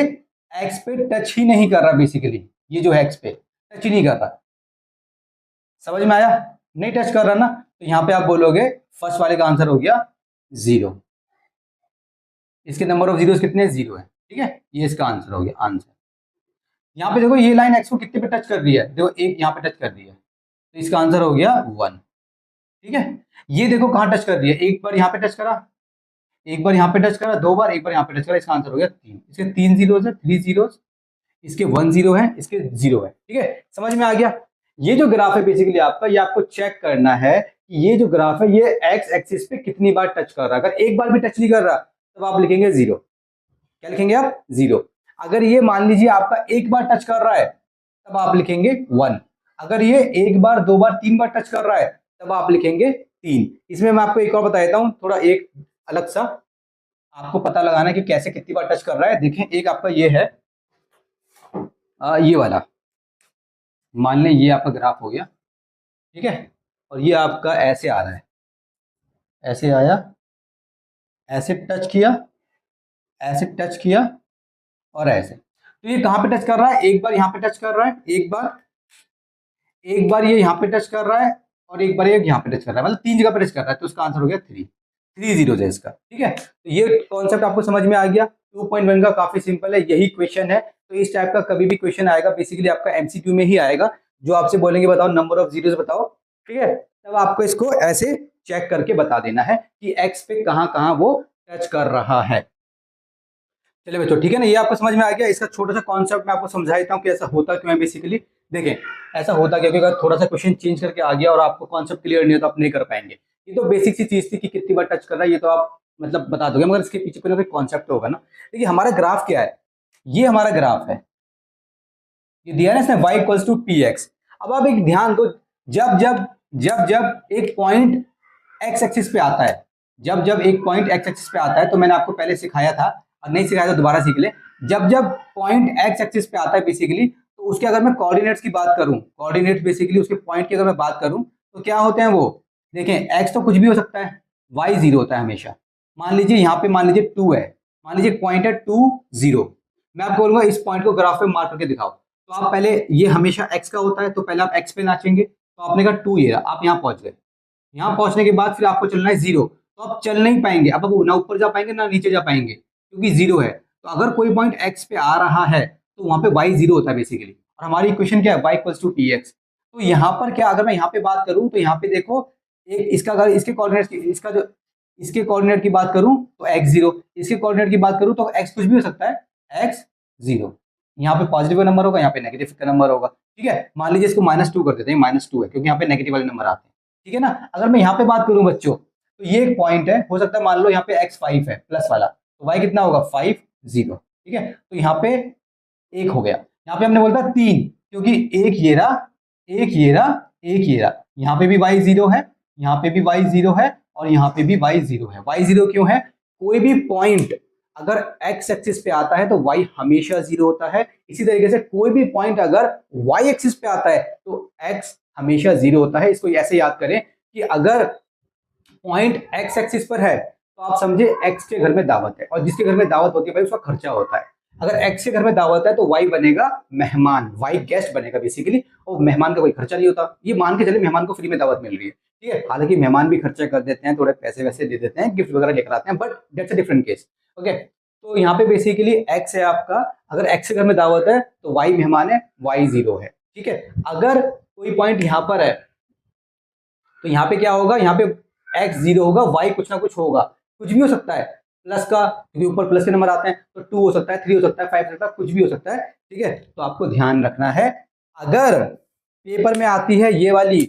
एक्स पे टच ही नहीं कर रहा बेसिकली, ये जो है एक्स पे टच ही नहीं कर रहा। समझ में आया, नहीं टच कर रहा ना, तो यहां पे आप बोलोगे फर्स्ट वाले का आंसर हो गया 0। इसके नंबर ऑफ जीरोस कितने, 0 है, ठीक है, ये इसका आंसर हो गया। आंसर यहाँ पे देखो ये लाइन एक्स को कितने पे टच कर रही है, देखो एक यहाँ पे टच कर रही है, तो इसका आंसर हो गया 1, ठीक है। ये देखो कहाँ टच कर रही है, एक बार यहाँ पे टच करा, एक बार यहाँ पे टच करा, दो बार, एक बार यहाँ पे टच करा, इसका आंसर हो गया 3। इसके 3 जीरोस है, 3 जीरोस, इसके 1 0 है, इसके 0 है, ठीक है। समझ में आ गया। ये जो ग्राफ है बेसिकली आपका, ये आपको चेक करना है कि ये जो ग्राफ है ये एक्स एक्सिस पे कितनी बार टच कर रहा है। अगर एक बार भी टच नहीं कर रहा तब आप लिखेंगे 0। क्या लिखेंगे आप, 0। अगर ये मान लीजिए आपका एक बार टच कर रहा है तब आप लिखेंगे 1। अगर ये एक बार, दो बार, तीन बार टच कर रहा है तब आप लिखेंगे 3। इसमें मैं आपको एक और बता देता हूं, थोड़ा एक अलग सा, आपको पता लगाना है कि कैसे कितनी बार टच कर रहा है। देखें एक आपका ये है, ये वाला मान लें ये आपका ग्राफ हो गया, ठीक है, और ये आपका ऐसे आ रहा है, ऐसे आया, ऐसे टच किया, ऐसे टच किया और ऐसे। तो ये कहाँ पे टच कर रहा है, एक बार यहाँ पे टच कर रहा है, एक बार ये यहाँ पे टच कर रहा है और एक बार ये यहाँ पे टच कर रहा है, मतलब 3 जगह पे टच कर रहा है। तो इसका आंसर हो गया 3 जीरो है इसका, ठीक है। तो ये कॉन्सेप्ट आपको समझ में आ गया। 2.1 का काफी सिंपल है, यही क्वेश्चन है। तो इस टाइप का कभी भी क्वेश्चन आएगा बेसिकली आपका एमसीक्यू में ही आएगा, जो आपसे बोलेंगे बताओ नंबर ऑफ जीरोस बताओ, ठीक है, तब आपको इसको ऐसे चेक करके बता देना है कि एक्स पे कहाँ कहाँ वो टच कर रहा है। चलिए बच्चों, ठीक है ना, ये आपको समझ में आ गया। इसका छोटा सा कॉन्सेप्ट मैं आपको समझा देता हूँ कि ऐसा होता क्यों है। बेसिकली देखें, ऐसा होता क्या, अगर थोड़ा सा क्वेश्चन चेंज करके आ गया और आपको कॉन्सेप्ट क्लियर नहीं हो तो आप नहीं कर पाएंगे। ये तो बेसिक सी चीज थी कि कितनी बार टच कर रहा है, ये तो आप मतलब बता दोगे, मगर इसके पीछे कोई ना कोई कॉन्सेप्ट होगा ना। देखिए हमारा ग्राफ क्या है, ये हमारा ग्राफ है, ये दिया है ना इसने y equals to P X. अब आप एक ध्यान दो, जब जब जब जब एक पॉइंट एक्स एक्सिस पे आता है, जब जब एक पॉइंट एक्स एक्सिस पे आता है, तो मैंने आपको पहले सिखाया था और नहीं सिखाया तो दोबारा सीख ले। जब जब पॉइंट एक्स एक्सिस पे आता है बेसिकली, तो उसके अगर मैं कोऑर्डिनेट्स की बात करूं, कोऑर्डिनेट बेसिकली उसके पॉइंट की अगर मैं बात करूं, तो क्या होते हैं वो, देखें एक्स तो कुछ भी हो सकता है, वाई जीरो होता है हमेशा। मान लीजिए यहाँ पे मान लीजिए 2 है, मान लीजिए पॉइंट है 2 0, मैं आपको बोलूंगा इस पॉइंट को ग्राफ पे मार्क करके दिखाओ। तो आप पहले, ये हमेशा एक्स का होता है, तो पहले आप एक्स पे नाचेंगे, तो आपने कहा 2 ये रहा, आप यहाँ पहुंच गए। यहाँ पहुंचने के बाद फिर आपको चलना है 0, तो आप चल नहीं पाएंगे, अब आप ना ऊपर जा पाएंगे ना नीचे जा पाएंगे, क्योंकि 0 है। तो अगर कोई पॉइंट एक्स पे आ रहा है तो वहां पे वाई 0 होता है बेसिकली, और हमारी इक्वेशन क्या है, Y equals to T X. तो यहाँ पर क्या, अगर मैं यहाँ पे बात करूं तो यहाँ पे देखो, एक इसका अगर इसके कोऑर्डिनेट की, इसका जो इसके कोऑर्डिनेट की बात करूं तो एक्स 0, इसके कोऑर्डिनेट की बात करूं तो एक्स कुछ भी हो सकता है, एक्स 0। यहाँ पे पॉजिटिव का नंबर होगा, यहाँ पे नेगेटिव का नंबर होगा, ठीक है। मान लीजिए इसको -2 कर देते हैं, -2 है क्योंकि यहाँ पे नेगेटिव वाले नंबर आते हैं, ठीक है ना। अगर मैं यहाँ पे बात करूं बच्चों, तो ये एक पॉइंट है, हो सकता है मान लो यहाँ पे x5 है प्लस वाला, तो y कितना होगा 5 0, ठीक है। तो यहाँ पे 1 हो गया, यहाँ पे हमने बोलता 3, क्योंकि एक ये रहा, एक ये रहा, एक ये रहा, यहाँ पे भी y 0 है, यहाँ पे भी y 0 है और यहाँ पे भी y 0 है। y 0 क्यों है, कोई भी पॉइंट अगर x एक्सिस पे आता है तो y हमेशा 0 होता है। इसी तरीके से कोई भी पॉइंट अगर y एक्सिस पे आता है तो x हमेशा 0 होता है। इसको ऐसे याद करें कि अगर पॉइंट x एक्सिस पर है तो आप समझे x के घर में दावत है, और जिसके घर में दावत होती है भाई उसका खर्चा होता है। अगर x के घर में दावत है तो y बनेगा मेहमान, y गेस्ट बनेगा बेसिकली, और मेहमान का कोई खर्चा नहीं होता। ये मान के चले मेहमान को फ्री में दावत मिल रही है, ठीक है। हालांकि मेहमान भी खर्चा कर देते हैं, थोड़े पैसे वैसे दे देते हैं, गिफ्ट वगैरह लेकर आते हैं, but that's a different case, okay. तो यहाँ पे बेसिकली x है आपका, अगर x के घर में दावत है तो y मेहमान है, y 0 है, ठीक है। अगर कोई पॉइंट यहाँ पर है तो यहाँ पे क्या होगा, यहाँ पे x 0 होगा, y कुछ ना कुछ होगा, कुछ भी हो सकता है प्लस का, क्योंकि ऊपर प्लस के नंबर आते हैं, तो 2 हो सकता है, 3 हो सकता है, 5 हो सकता है, कुछ भी हो सकता है, ठीक है। तो आपको ध्यान रखना है, अगर पेपर में आती है ये वाली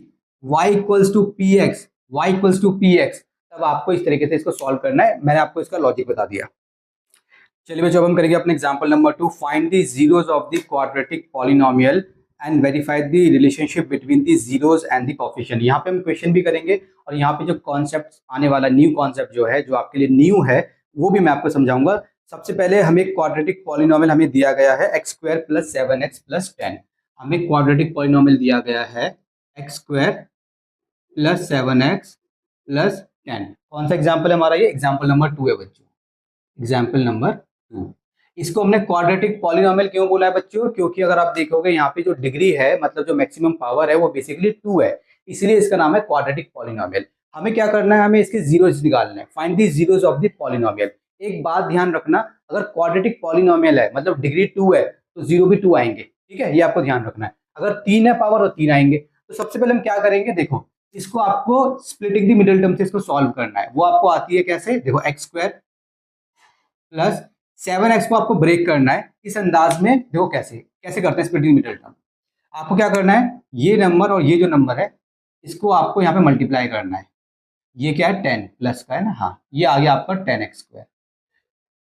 y equals to P X, y equals to P X, तब आपको इस तरीके से इसको सॉल्व करना है। मैंने आपको इसका लॉजिक बता दिया। चलिए बच्चों, अब हम करेंगे अपने example number 2, find the zeros of the quadratic polynomial and verify the relationship between the zeros and the coefficient. यहाँ पे हम क्वेश्चन भी करेंगे और यहाँ पे जो कॉन्सेप्ट आने वाला न्यू कॉन्सेप्ट जो है, जो आपके लिए न्यू है, वो भी मैं आपको समझाऊंगा। सबसे पहले हमें क्वाड्रेटिक पॉलिनोमियल हमें दिया गया है x² + 7x + 10। हमें क्वाड्रेटिक पॉलिनोमियल दिया गया है x² + 7x + 10। कौन सा एग्जाम्पल है हमारा, ये एग्जाम्पल नंबर 2 है बच्चों, एग्जाम्पल नंबर 2। इसको हमने क्वाड्रेटिक पॉलिनोमियल क्यों बोला है बच्चों, क्योंकि अगर आप देखोगे यहाँ पे जो डिग्री है, मतलब जो मैक्सिमम पावर है, वो बेसिकली 2 है, इसलिए इसका नाम है क्वाड्रेटिक पॉलिनोमियल। हमें क्या करना है, हमें इसके जीरोस निकालने हैं, find the zeros of the polynomial. एक बात ध्यान रखना, अगर क्वाड्रेटिक पॉलिनोमियल है मतलब डिग्री 2 है तो जीरो भी 2 आएंगे, ठीक है, ये आपको ध्यान रखना है। अगर 3 है पावर तो 3 आएंगे। तो सबसे पहले हम क्या करेंगे, देखो इसको आपको स्प्लिटिंग द मिडिल टर्म से इसको सॉल्व करना है। वो आपको आती है कैसे, देखो x² + 7x को आपको ब्रेक करना है इस अंदाज में। देखो कैसे कैसे करते हैं स्प्लिटिंग मिडिल टर्म। आपको क्या करना है, ये नंबर और ये जो नंबर है इसको आपको यहाँ पे मल्टीप्लाई करना है। ये क्या है, 10 प्लस का है ना, हाँ, ये आ गया आपका 10x²।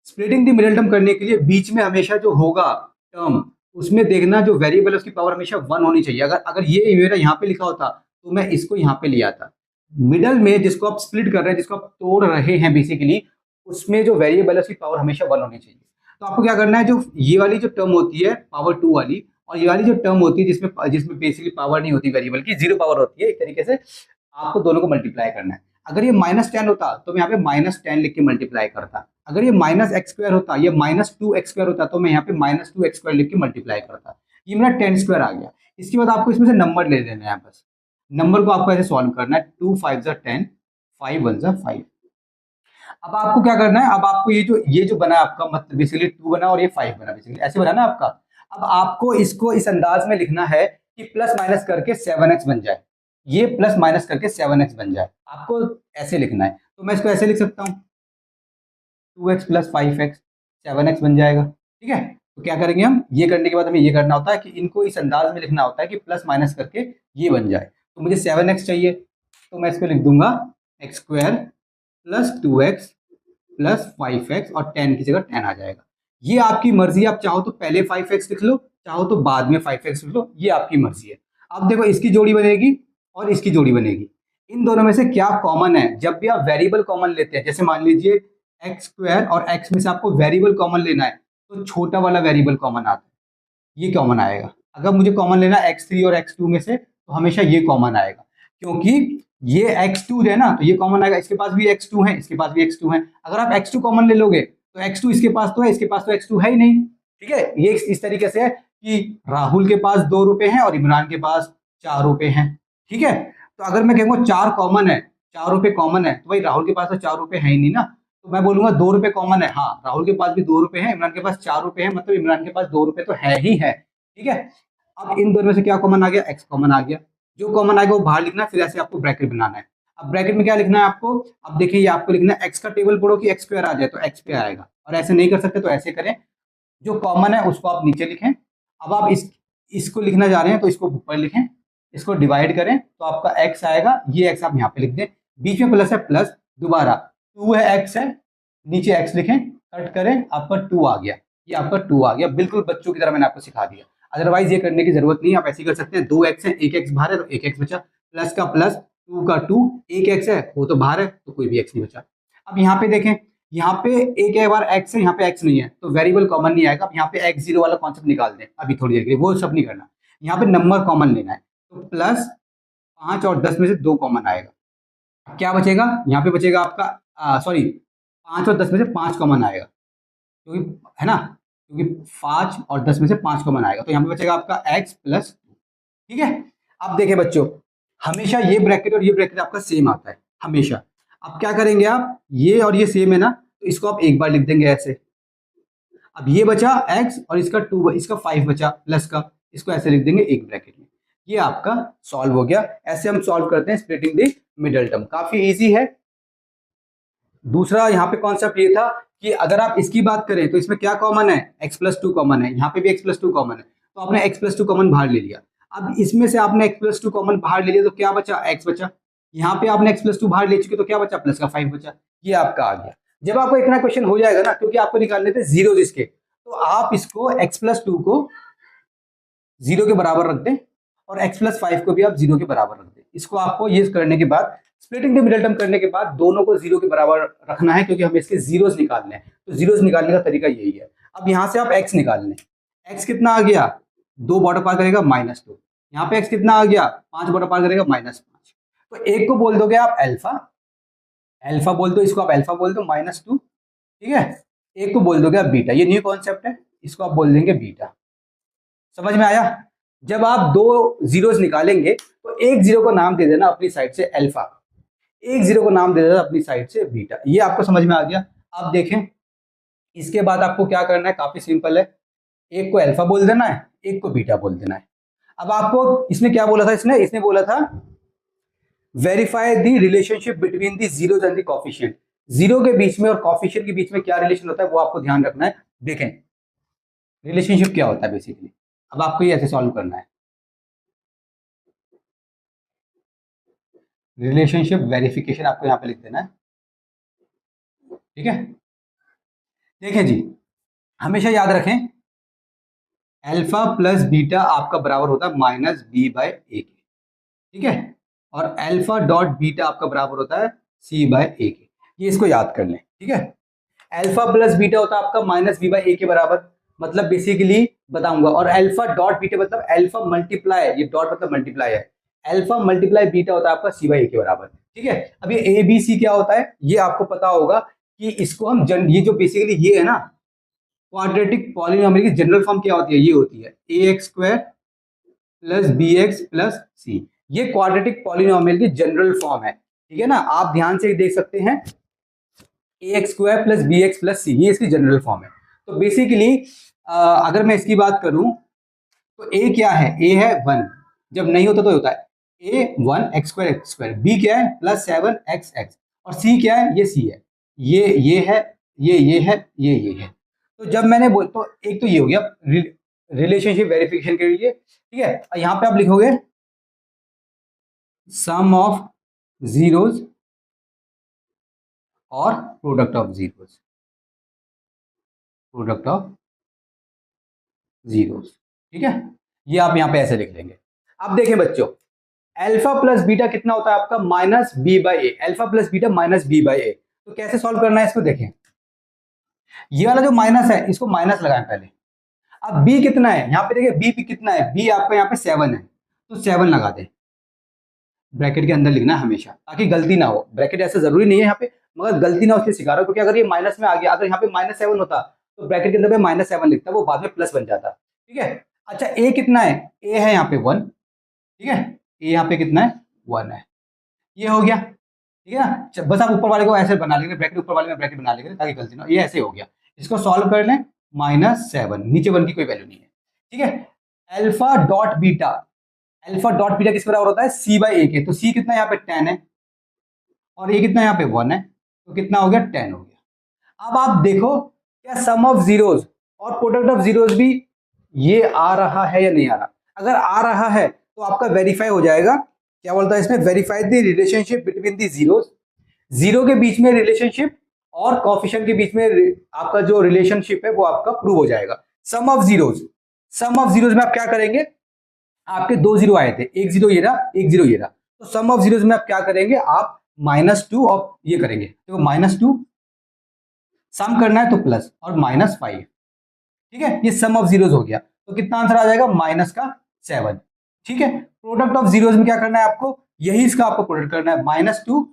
Splitting the middle term करने के लिए बीच में हमेशा जो होगा टर्म, उसमें देखना जो वेरिएबल है उसकी पावर हमेशा 1 होनी चाहिए। अगर ये मेरा यहाँ पे लिखा होता तो मैं इसको यहाँ पे लिया था। मिडल में जिसको आप स्प्लिट कर रहे हैं, जिसको आप तोड़ रहे हैं बेसिकली, उसमें जो वेरिएबल है उसकी पावर हमेशा 1 होनी चाहिए। तो आपको क्या करना है, जो ये वाली जो टर्म होती है पावर 2 वाली, और ये वाली जो टर्म होती है जिसमें जिसमें बेसिकली पावर नहीं होती वेरिएबल की, जीरो पावर होती है, एक तरीके से आपको दोनों को मल्टीप्लाई करना है। अगर ये -10 होता तो मैं यहाँ पे -10 लिख के मल्टीप्लाई करता। अगर ये -x² होता, ये -2x² होता तो मैं यहाँ पे -2x² लिख के मल्टीप्लाई करता। ये मेरा 10² आ गया। इसके बाद आपको इसमें से नंबर ले लेना है, बस नंबर को आपको ऐसे सॉल्व करना है। 2 5 ज़ा 10, 5 1 ज़ा 5। अब आपको क्या करना है, अब आपको ये जो बना आपका मतलब बेसिकली 2 बना और ये 5 बना, बेसिकली ऐसे बना ना आपका। अब आपको इसको इस अंदाज में लिखना है कि प्लस माइनस करके 7x बन जाए, ये प्लस माइनस करके 7x बन जाए, आपको ऐसे लिखना है। तो मैं इसको ऐसे लिख सकता हूँ 2x + 5x 7x बन जाएगा। ठीक है, तो क्या करेंगे हम, ये करने के बाद हमें ये करना होता है कि इनको इस अंदाज में लिखना होता है कि प्लस माइनस करके ये बन जाए। तो मुझे 7x चाहिए, तो मैं इसको लिख दूंगा x² + 2x + 5x और 10 की जगह 10 आ जाएगा। ये आपकी मर्जी, आप चाहो तो पहले 5x लिख लो, चाहो तो बाद में 5x लिख लो, ये आपकी मर्जी है। अब देखो इसकी जोड़ी बनेगी और इसकी जोड़ी बनेगी, इन दोनों में से क्या कॉमन है। जब भी आप वेरिएबल कॉमन लेते हैं, जैसे मान लीजिए x² और x में से आपको वेरिएबल कॉमन लेना है, तो छोटा वाला वेरिएबल कॉमन आता है, ये कॉमन आएगा। अगर मुझे कॉमन लेना है x3 और x2 में से, तो हमेशा ये कॉमन आएगा, क्योंकि ये x2 है ना, तो ये कॉमन आएगा। इसके पास भी x2 है, इसके पास भी x2 है। अगर आप x2 कॉमन ले लोगे तो x2 इसके पास तो है, इसके पास तो x2 है ही नहीं। ठीक है, ये इस तरीके से है कि राहुल के पास 2 रुपए हैं और इमरान के पास 4 रुपए हैं। ठीक है, तो अगर मैं कहूँगा 4 कॉमन है, 4 रुपए कॉमन है, तो भाई राहुल के पास तो 4 रुपए है ही नहीं ना, तो मैं बोलूंगा 2 रुपए कॉमन है। हाँ, राहुल के पास भी 2 रुपए है, इमरान के पास 4 रुपए है, मतलब इमरान के पास 2 रुपए तो है ही है। ठीक है, अब इन दोनों में से क्या कॉमन आ गया, x कॉमन आ गया। जो कॉमन आएगा वो बाहर लिखना है, फिर ऐसे आपको ब्रैकेट बनाना है। अब ब्रैकेट में क्या लिखना है आपको, अब देखिए ये आपको लिखना है x का टेबल पढ़ो कि x² आ जाए तो x पे आएगा, और ऐसे नहीं कर सकते तो ऐसे करें, जो कॉमन है उसको आप नीचे लिखें। अब आप इसको लिखना जा रहे हैं तो इसको ऊपर लिखें, इसको डिवाइड करें तो आपका x आएगा, ये x आप यहाँ पे लिख दें, बीच में प्लस है, प्लस दोबारा 2 है, x है, नीचे x लिखें, कट करें, आपका 2 आ गया, ये आपका 2 आ गया। बिल्कुल बच्चों की तरह मैंने आपको सिखा दिया, अदरवाइज ये करने की जरूरत नहीं है, आप ऐसे कर सकते हैं। 2x है, 1x बाहर है तो 1x बचा, प्लस का प्लस, 2 का 2, 1x है वो तो बाहर है तो कोई भी x नहीं बचा। अब यहाँ पे देखें, यहाँ पे एक बार x है, यहाँ पे x नहीं है, तो वेरिएबल कॉमन नहीं आएगा। अब यहाँ पे x0 वाला कॉन्सेप्ट निकाल दें अभी थोड़ी देर के लिए, वो सब नहीं करना। यहाँ पे नंबर कॉमन लेना है, तो प्लस 5 और 10 में से 2 कॉमन आएगा, क्या बचेगा, यहाँ पे बचेगा आपका सॉरी 5 और 10 में से 5 कॉमन आएगा, क्योंकि है ना, क्योंकि 5 और 10 में से 5 कॉमन आएगा, तो यहाँ पे बचेगा आपका x + 2। ठीक है, अब देखिए बच्चों, हमेशा ये ब्रैकेट और ये ब्रैकेट आपका सेम आता है हमेशा। अब क्या करेंगे आप, ये और ये सेम है ना, तो इसको आप एक बार लिख देंगे ऐसे। अब ये बचा x और इसका 2, इसका 5 बचा प्लस का, इसको ऐसे लिख देंगे एक ब्रैकेट में। ये आपका सॉल्व हो गया। ऐसे हम सॉल्व करते हैं स्प्लिटिंग द मिडल टर्म, काफी इजी है। दूसरा यहाँ पे कॉन्सेप्ट ये था कि अगर आप इसकी बात करें तो इसमें क्या कॉमन है, x + 2 कॉमन है, यहाँ पे भी x + 2 कॉमन है, तो आपने x + 2 कॉमन बाहर ले लिया। अब इसमें से आपने x + 2 कॉमन बाहर ले लिया तो क्या बचा, x बचा। यहाँ पे आपने x + 2 बाहर ले चुके तो क्या बचा, प्लस का 5 बचा, ये आपका आ गया। जब आपको इतना क्वेश्चन हो जाएगा ना, क्योंकि आपको निकालने थे जीरो इसके, तो आप इसको x + 2 को 0 के बराबर रख दें और x + 5 को भी आप 0 के बराबर रख दें। इसको आपको ये करने के बाद, स्प्लिटिंग द मिडल टर्म करने के बाद दोनों को 0 के बराबर रखना है, क्योंकि हमें इसके जीरोस निकालने हैं, तो जीरोस निकालने का तरीका यही है। अब यहाँ से आप x निकाल लें, x कितना आ गया, 2 बॉर्डर पार करेगा -2, यहाँ पे x कितना आ गया, 5 बॉर्डर पार करेगा -5। तो एक को बोल दोगे आप अल्फा, अल्फा बोल दो, इसको आप अल्फा बोल दो -2। ठीक है, एक को बोल दोगे आप बीटा, ये न्यू कॉन्सेप्ट है, इसको आप बोल देंगे बीटा। समझ में आया। जब आप 2 जीरोस निकालेंगे तो एक जीरो को नाम दे देना अपनी साइड से अल्फा, एक जीरो को नाम दे देना अपनी साइड से बीटा। ये आपको समझ में आ गया। आप देखें, इसके बाद आपको क्या करना है, काफी सिंपल है, एक को अल्फा बोल देना है, एक को बीटा बोल देना है। अब आपको इसने क्या बोला था, इसने बोला था verify the relationship between the zeros and the coefficient. Zero के बीच में और कोफिशिएंट के बीच में क्या रिलेशन होता है वो आपको ध्यान रखना है। देखें रिलेशनशिप क्या होता है बेसिकली, अब आपको ये ऐसे सॉल्व करना है। रिलेशनशिप वेरिफिकेशन आपको यहाँ पे लिख देना है। ठीक है, देखिए जी, हमेशा याद रखें अल्फा + बीटा आपका बराबर होता है -b/a के। ठीक है, और अल्फा डॉट बीटा आपका बराबर होता है c/a के। ये इसको याद कर लें। ठीक है, अल्फा + बीटा होता है आपका -b/a के बराबर। मतलब बेसिकली बताऊंगा, और अल्फा डॉट बीटा मतलब अल्फा मल्टीप्लाई, ये डॉट मतलब मल्टीप्लाई है, अल्फा मल्टीप्लाई बीटा होता है आपका सी बाई ए के बराबर। ठीक है, अब ये ए बी सी क्या होता है ये आपको पता होगा कि इसको हम ये जो बेसिकली ये है ना क्वाड्रेटिक पॉलिनोमियल की जनरल फॉर्म क्या होती है, ये होती है a x square plus b x plus c. ये क्वाड्रेटिक पॉलिनोमियल की जनरल फॉर्म है। ठीक है ना, आप ध्यान से देख सकते हैं a x square plus b x plus c, ये इसकी जनरल फॉर्म है। तो बेसिकली अगर मैं इसकी बात करूं तो ए क्या है, ए है 1, जब नहीं होता तो होता है ए 1 एक्स स्क्वायर, बी क्या है प्लस 7 एक्स, और सी क्या है, ये सी है, ये है, ये है, ये है। तो जब मैंने बोल तो एक तो ये हो गया रिलेशनशिप वेरिफिकेशन के लिए। ठीक है, यहां पे आप लिखोगे सम ऑफ जीरोज और product of zeros, product of zeros. ठीक है, ये आप यहां पे ऐसे लिख लेंगे। अब देखें बच्चों, अल्फा प्लस बीटा कितना होता है आपका minus b by a, alpha plus beta minus b by a. तो कैसे सॉल्व करना है इसको देखें, ये वाला जो माइनस है इसको माइनस लगाएं पहले। अब बी कितना है यहाँ पे, देखिए बी कितना है, बी आपका यहाँ पे 7 है, तो 7 लगा दें, ब्रैकेट के अंदर लिखना है हमेशा ताकि गलती ना हो। ब्रैकेट ऐसा जरूरी नहीं है यहाँ पे, मगर गलती ना हो इसलिए सिखा रहा हूं, क्योंकि अगर ये माइनस में आ गया, अगर यहाँ पे -7 होता तो ब्रैकेट के अंदर पे -7 लिखता, वो बाद में प्लस बन जाता। ठीक है, अच्छा ए कितना है, ए है यहाँ पे 1। ठीक है, ए यहाँ पे कितना है 1 है, ये हो गया। ठीक है ना, बस आप ऊपर वाले को ऐसे बना लेंगे, ब्रैकेट ऊपर वाले में ब्रैकेट बना लेंगे ताकि गलती ना हो, ये ऐसे हो गया। इसको सॉल्व कर लें, -7, नीचे 1 की कोई वैल्यू नहीं है। ठीक है, alpha dot beta, alpha dot beta किस बराबर होता है सी बाई ए के, तो सी कितना यहाँ पे 10 है और ए कितना यहाँ पे 1 है, तो कितना हो गया 10 हो गया। अब आप देखो क्या सम ऑफ जीरोज और प्रोडक्ट ऑफ जीरोज भी ये आ रहा है या नहीं आ रहा। अगर आ रहा है तो आपका वेरीफाई हो जाएगा। क्या बोलता है इसमें, verify the relationship between the zeros, zero के बीच में रिलेशनशिप और कोफिशिएंट के बीच में आपका जो रिलेशनशिप है वो आपका प्रूव हो जाएगा। Sum of zeros, sum of zeros में आप क्या करेंगे, आपके 2 जीरो आए थे, एक जीरो ये रहा, एक जीरो ये रहा, तो सम ऑफ जीरोज में आप क्या करेंगे, आप -2 और ये करेंगे, तो -2 सम करना है तो प्लस और -5। ठीक है, ये सम ऑफ जीरोज हो गया, तो कितना आंसर आ जाएगा -7। ठीक है, प्रोडक्ट ऑफ जीरोज में क्या करना है आपको, यही इसका आपको प्रोडक्ट करना है, -2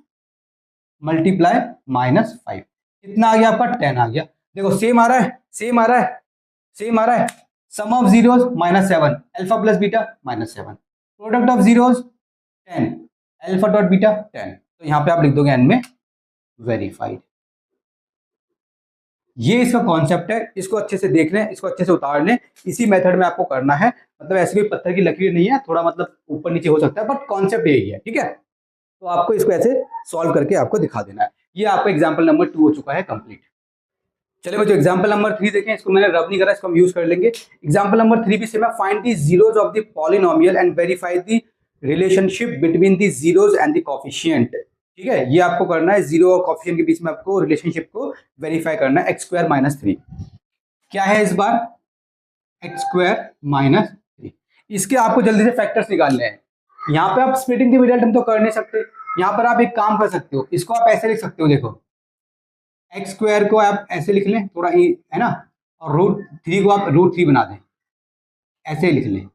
मल्टीप्लाई -5, कितना आ गया आपका 10 आ गया। देखो सेम आ रहा है, सेम आ रहा है, सेम आ रहा है। Sum of zeros -7, alpha plus beta -7, product of zeros 10, alpha dot beta 10, तो यहां पे आप लिख दोगे एन में वेरीफाइड। ये इसका कॉन्सेप्ट है, इसको अच्छे से देख लें, इसको अच्छे से उतार लें, इसी मेथड में आपको करना है। मतलब ऐसे कोई पत्थर की लकीर नहीं है, थोड़ा मतलब ऊपर नीचे हो सकता है बट कॉन्सेप्ट यही है। ठीक है, तो आपको इसको ऐसे सॉल्व करके आपको दिखा देना है। ये आपका एग्जाम्पल नंबर 2 हो चुका है कंप्लीट। चलिए बच्चों एग्जाम्पल नंबर 3 देखें, इसको मैंने रब नहीं करा, इसको हम यूज कर लेंगे। एग्जाम्पल नंबर 3 भी सेम है, find the zeros of the polynomial and verify the relationship between the zeros and the coefficient. ठीक है, ये आपको करना है, जीरो और कोफिशिएंट के बीच में आपको रिलेशनशिप को वेरीफाई करना है। x² - 3 क्या है इस बार, x² - 3। इसके आपको जल्दी से फैक्टर्स निकालने हैं। यहाँ पे आप स्प्लिटिंग द रिजल्ट हम तो कर नहीं सकते, यहाँ पर आप एक काम कर सकते हो, इसको आप ऐसे लिख सकते हो, देखो x² को आप ऐसे लिख लें, थोड़ा है ना, और √3 को आप √3 बना दें, ऐसे ही लिख लें,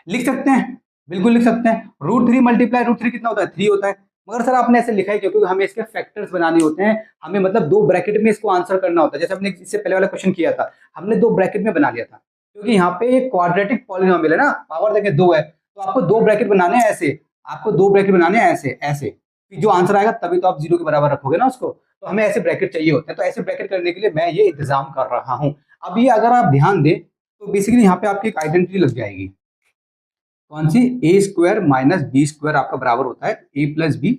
लिख सकते हैं, बिल्कुल लिख सकते हैं। √3 मल्टीप्लाई √3 कितना होता है 3 होता है, मगर सर आपने ऐसे लिखा है क्योंकि हमें इसके फैक्टर्स बनाने होते हैं, हमें मतलब 2 ब्रैकेट में इसको आंसर करना होता है। जैसे हमने इससे पहले वाला क्वेश्चन किया था, हमने 2 ब्रैकेट में बना लिया था, क्योंकि यहाँ पे एक क्वाड्रेटिक पॉलिनोमियल है ना, पावर देखें 2 है, तो आपको 2 ब्रैकेट बनाने हैं ऐसे, आपको 2 ब्रैकेट बनाने हैं ऐसे ऐसे, जो आंसर आएगा तभी तो आप 0 के बराबर रखोगे ना उसको, तो हमें ऐसे ब्रैकेट चाहिए होते हैं। तो ऐसे ब्रैकेट करने के लिए मैं ये इंतजाम कर रहा हूँ। अब ये अगर आप ध्यान दें तो बेसिकली यहाँ पे आपकी एक आइडेंटिटी लग जाएगी, कौन सी, a² - b² आपका बराबर होता है a + b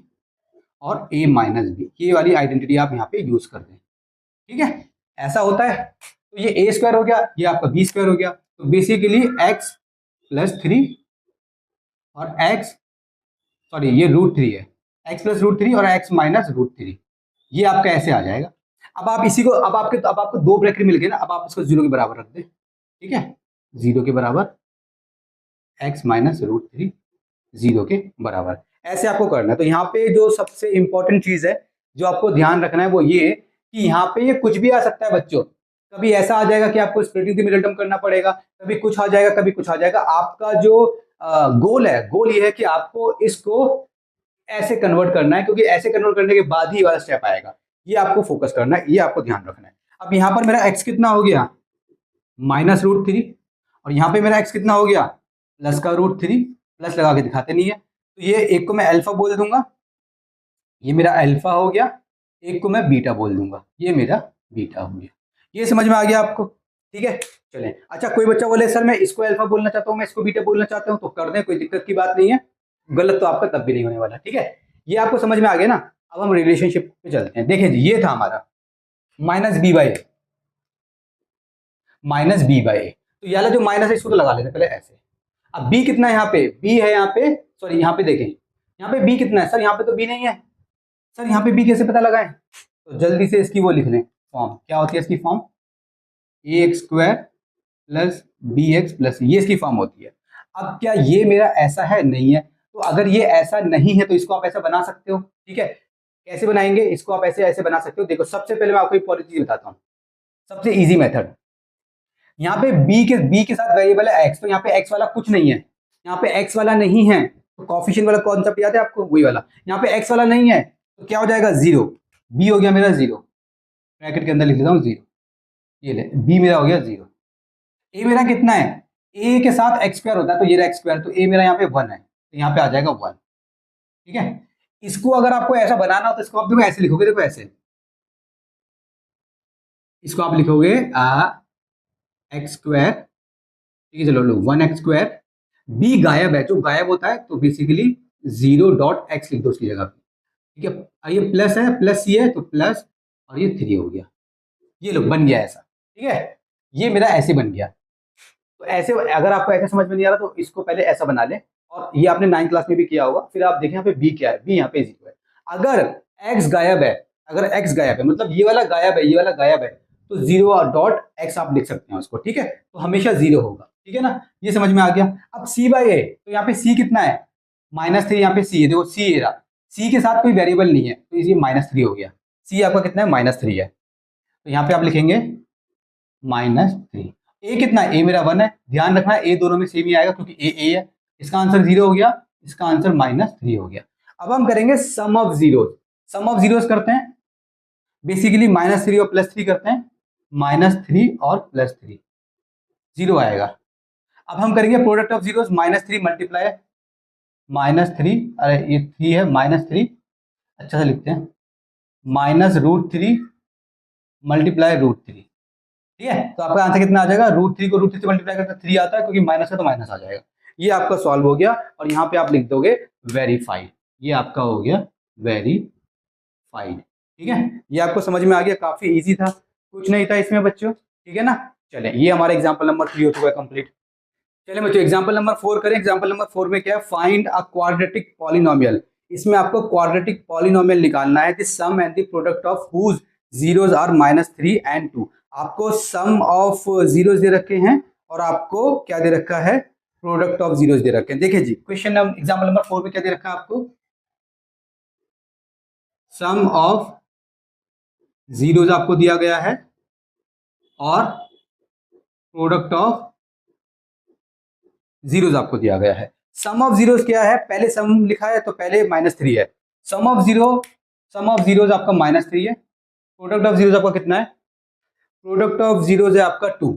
और a - b, ये वाली आइडेंटिटी आप यहाँ पे यूज कर दें। ठीक है, ऐसा होता है, तो ये a² हो गया, ये आपका b² हो गया, तो बेसिकली x + 3 और ये √3 है, x + √3 और x - √3, ये आपका ऐसे आ जाएगा। अब आप इसी को, अब आपको 2 ब्रैकेट मिल गए ना, अब आप इसको 0 के बराबर रख दें। ठीक है, 0 के बराबर, x - √3 0 के बराबर, ऐसे आपको करना है। तो यहाँ पे जो सबसे इंपॉर्टेंट चीज है जो आपको ध्यान रखना है वो ये कि यहाँ पे ये कुछ भी आ सकता है बच्चों, कभी ऐसा आ जाएगा कि आपको स्प्लिटिंग द मिडिल टर्म करना पड़ेगा, कभी कुछ आ जाएगा, कभी कुछ आ जाएगा। आपका जो गोल है, गोल ये है कि आपको इसको ऐसे कन्वर्ट करना है, क्योंकि ऐसे कन्वर्ट करने के बाद ही वाला स्टेप आएगा। ये आपको फोकस करना है, ये आपको ध्यान रखना है। अब यहाँ पर मेरा x कितना हो गया, -√3, और यहाँ पे मेरा x कितना हो गया, +√3। प्लस लगा के दिखाते नहीं है, तो ये एक को मैं अल्फा बोल दूंगा, ये मेरा अल्फा हो गया, एक को मैं बीटा बोल दूंगा, ये मेरा बीटा हो गया। ये समझ में आ गया आपको? ठीक है, चलें। अच्छा, कोई बच्चा बोले सर मैं इसको अल्फा बोलना चाहता हूँ, मैं इसको बीटा बोलना चाहता हूँ, तो कर दें, कोई दिक्कत की बात नहीं है। गलत तो आपका तब भी नहीं होने वाला। ठीक है, ये आपको समझ में आ गया ना। अब हम रिलेशनशिप पे चलते हैं। देखिए जी, ये था हमारा -b/a, -b/a। तो ये वाला जो माइनस है इसको तो लगा लेते हैं पहले ऐसे। अब b कितना है यहाँ पे, b है यहाँ पे, सॉरी यहाँ पे देखें, यहाँ पे b कितना है सर, यहाँ पे तो b नहीं है सर, यहाँ पे b कैसे पता लगाएं? तो जल्दी से इसकी वो लिख लें फॉर्म। क्या होती है इसकी फॉर्म, ax² + bx + ये इसकी फॉर्म होती है। अब क्या ये मेरा ऐसा है, नहीं है, तो अगर ये ऐसा नहीं है तो इसको आप ऐसा बना सकते हो। ठीक है, कैसे बनाएंगे इसको, आप ऐसे ऐसे बना सकते हो। देखो, सबसे पहले मैं आपको एक पॉलिसी बताता हूँ, सबसे इजी मेथड। यहाँ पे b के साथ वेरिएबल है x, तो यहाँ पे x वाला कुछ नहीं है, यहाँ पे x वाला नहीं है, तो कॉफिशिएंट वाला कॉन्सेप्ट याद है आपको, वही वाला। यहाँ पे x वाला नहीं है तो क्या हो जाएगा, 0। b हो गया मेरा 0, ब्रैकेट के अंदर लिख देता हूँ 0, ये ले, b मेरा हो गया 0। a मेरा कितना है, a के साथ x² होता है, तो ये रहा x², तो a मेरा यहाँ पे 1 है, तो यहाँ पे आ जाएगा 1। ठीक है, इसको अगर आपको ऐसा बनाना हो तो इसको आप देखो ऐसे लिखोगे, देखो ऐसे, इसको आप लिखोगे x², ठीक है, चलो लो 1x²। b गायब है, जो गायब होता है तो बेसिकली 0.x लिख दो उसकी जगह पे। ठीक है, और ये प्लस है, प्लस ये है तो प्लस, और ये 3 हो गया। ये लो, बन गया ऐसा। ठीक है, ये मेरा ऐसे बन गया। तो ऐसे, अगर आपको ऐसे समझ में नहीं आ रहा तो इसको पहले ऐसा बना ले, और ये आपने 9th क्लास में भी किया होगा। फिर आप देखें यहाँ पे b क्या है, b यहाँ पे 0 है। अगर x गायब है, अगर x गायब है मतलब ये वाला गायब है, ये वाला गायब है, तो 0.x आप लिख सकते हैं उसको। ठीक है, तो हमेशा 0 होगा। ठीक है ना, ये समझ में आ गया। अब c/a, तो यहाँ पे c कितना है, -3, यहाँ पे c है, देखो c है, c के साथ कोई वेरिएबल नहीं है, तो ये -3 हो गया। c आपका कितना है, -3 है, तो यहाँ पे आप लिखेंगे -3। a कितना है, a मेरा 1 है, ध्यान रखना a दोनों में सेम ही आएगा क्योंकि a है। इसका आंसर 0 हो गया, इसका आंसर -3 हो गया। अब हम करेंगे sum of zeros. Sum of zeros करते हैं, बेसिकली -3 और +3 करते हैं, -3 और +3, 0 आएगा। अब हम करेंगे प्रोडक्ट ऑफ जीरोस, -3 मल्टीप्लाई -3, अरे ये 3 है, -3, अच्छा से लिखते हैं, -√3 मल्टीप्लाई √3। ठीक है, तो आपका आंसर कितना आ जाएगा, √3 को √3 से मल्टीप्लाई करते 3 आता है, क्योंकि माइनस है तो माइनस आ जाएगा। ये आपका सॉल्व हो गया, और यहाँ पे आप लिख दोगे वेरीफाइड। ये आपका हो गया वेरीफाइड। ठीक है, ये आपको समझ में आ गया, काफी इजी था, कुछ नहीं था इसमें बच्चों। ठीक है ना, चलें, ये हमारा एग्जाम्पल नंबर 3 हो चुका है कंप्लीट। चलिए बच्चों, एग्जाम्पल नंबर 4 करें। एग्जाम्पल नंबर 4 में क्या है, फाइंड अ क्वाड्रेटिक पॉलिनोमियल। इसमें आपको क्वाड्रेटिक पॉलिनोमियल निकालना है, the sum and the product of whose zeros are -3 and 2। आपको सम ऑफ जीरोस दे रखे हैं, और आपको क्या दे रखा है, प्रोडक्ट ऑफ जीरोस दे रखे हैं। देखिए जी, क्वेश्चन एग्जाम्पल नंबर 4 में क्या दे रखा है आपको, सम ऑफ जीरोस आपको दिया गया है, और प्रोडक्ट ऑफ जीरोस आपको दिया गया है। सम ऑफ जीरोस क्या है, पहले सम लिखा है तो पहले -3 है। सम ऑफ जीरोस आपका -3 है। प्रोडक्ट ऑफ जीरोस आपका कितना है, प्रोडक्ट ऑफ जीरोस है आपका 2।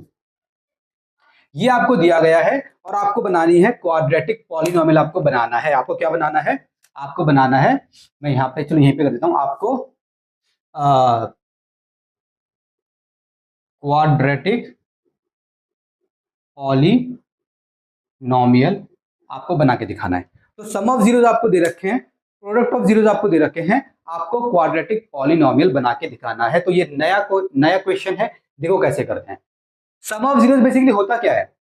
ये आपको दिया गया है, और आपको बनानी है क्वाड्रेटिक पॉलिनोमियल। आपको बनाना है, आपको क्या बनाना है, आपको बनाना है, मैं यहाँ पे, चलो यहीं पे कर देता हूं, आपको क्वाड्रेटिक पॉलिनोमियल आपको बना के दिखाना है। तो सम ऑफ जीरोस आपको दे रखे हैं, प्रोडक्ट ऑफ जीरोस आपको दे रखे हैं, आपको क्वाड्रेटिक पॉलिनोमियल बना के दिखाना है। तो ये नया क्वेश्चन है, देखो कैसे करते हैं। सम ऑफ जीरोस बेसिकली होता क्या है,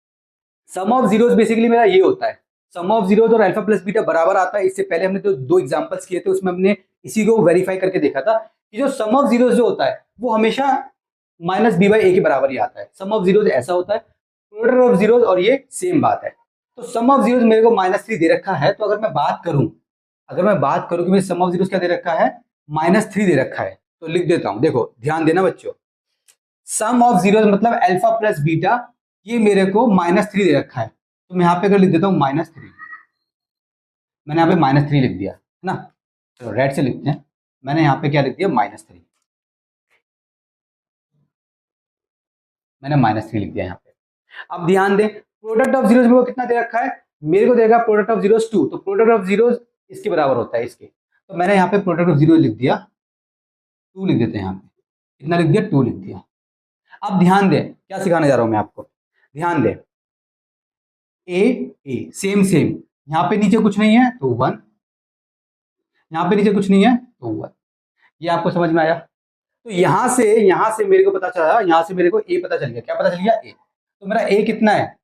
सम ऑफ जीरोस बेसिकली मेरा ये होता है, सम ऑफ जीरोस और अल्फा प्लस बीटा बराबर आता है। इससे पहले हमने तो 2 एग्जांपल्स किए थे, उसमें हमने इसी को वेरीफाई करके देखा था कि जो सम ऑफ जीरोस जो होता है वो हमेशा -b/a के बराबर ही आता है। सम ऑफ जीरोस ऐसा होता है, प्रोडक्ट ऑफ जीरोस और ये सेम बात है। तो सम ऑफ जीरोस मेरे को -3 दे रखा है, तो अगर मैं बात करूं कि मेरे सम ऑफ जीरोस क्या दे रखा है, -3 दे रखा है, तो लिख देता हूं। देखो ध्यान देना बच्चों, सम ऑफ जीरो मतलब अल्फा प्लस बीटा, ये मेरे को -3 दे रखा है, तो मैं यहाँ पे अगर लिख देता हूँ -3, मैंने यहाँ पे -3 लिख दिया है ना। चलो रेड से लिखते हैं, मैंने यहाँ पे क्या लिख दिया -3, मैंने -3 लिख दिया यहाँ पे। अब ध्यान दें, प्रोडक्ट ऑफ जीरोस मेरे को कितना दे रखा है, मेरे को देगा प्रोडक्ट ऑफ जीरोस 2, तो प्रोडक्ट ऑफ जीरोस इसके बराबर होता है इसके, तो मैंने यहाँ पे प्रोडक्ट ऑफ जीरो लिख दिया 2 लिख देते हैं यहाँ पे, कितना लिख दिया 2 लिख दिया। अब ध्यान दें क्या सिखाने जा रहा हूं मैं आपको, ध्यान दें ए ए सेम सेम, यहाँ पे नीचे कुछ नहीं है तो 1, यहाँ पे नीचे कुछ नहीं है तो 1, ये आपको समझ में आया। तो यहां से मेरे को पता चला, यहां से मेरे को ए पता चल गया, क्या पता चल गया ए, तो मेरा ए कितना है,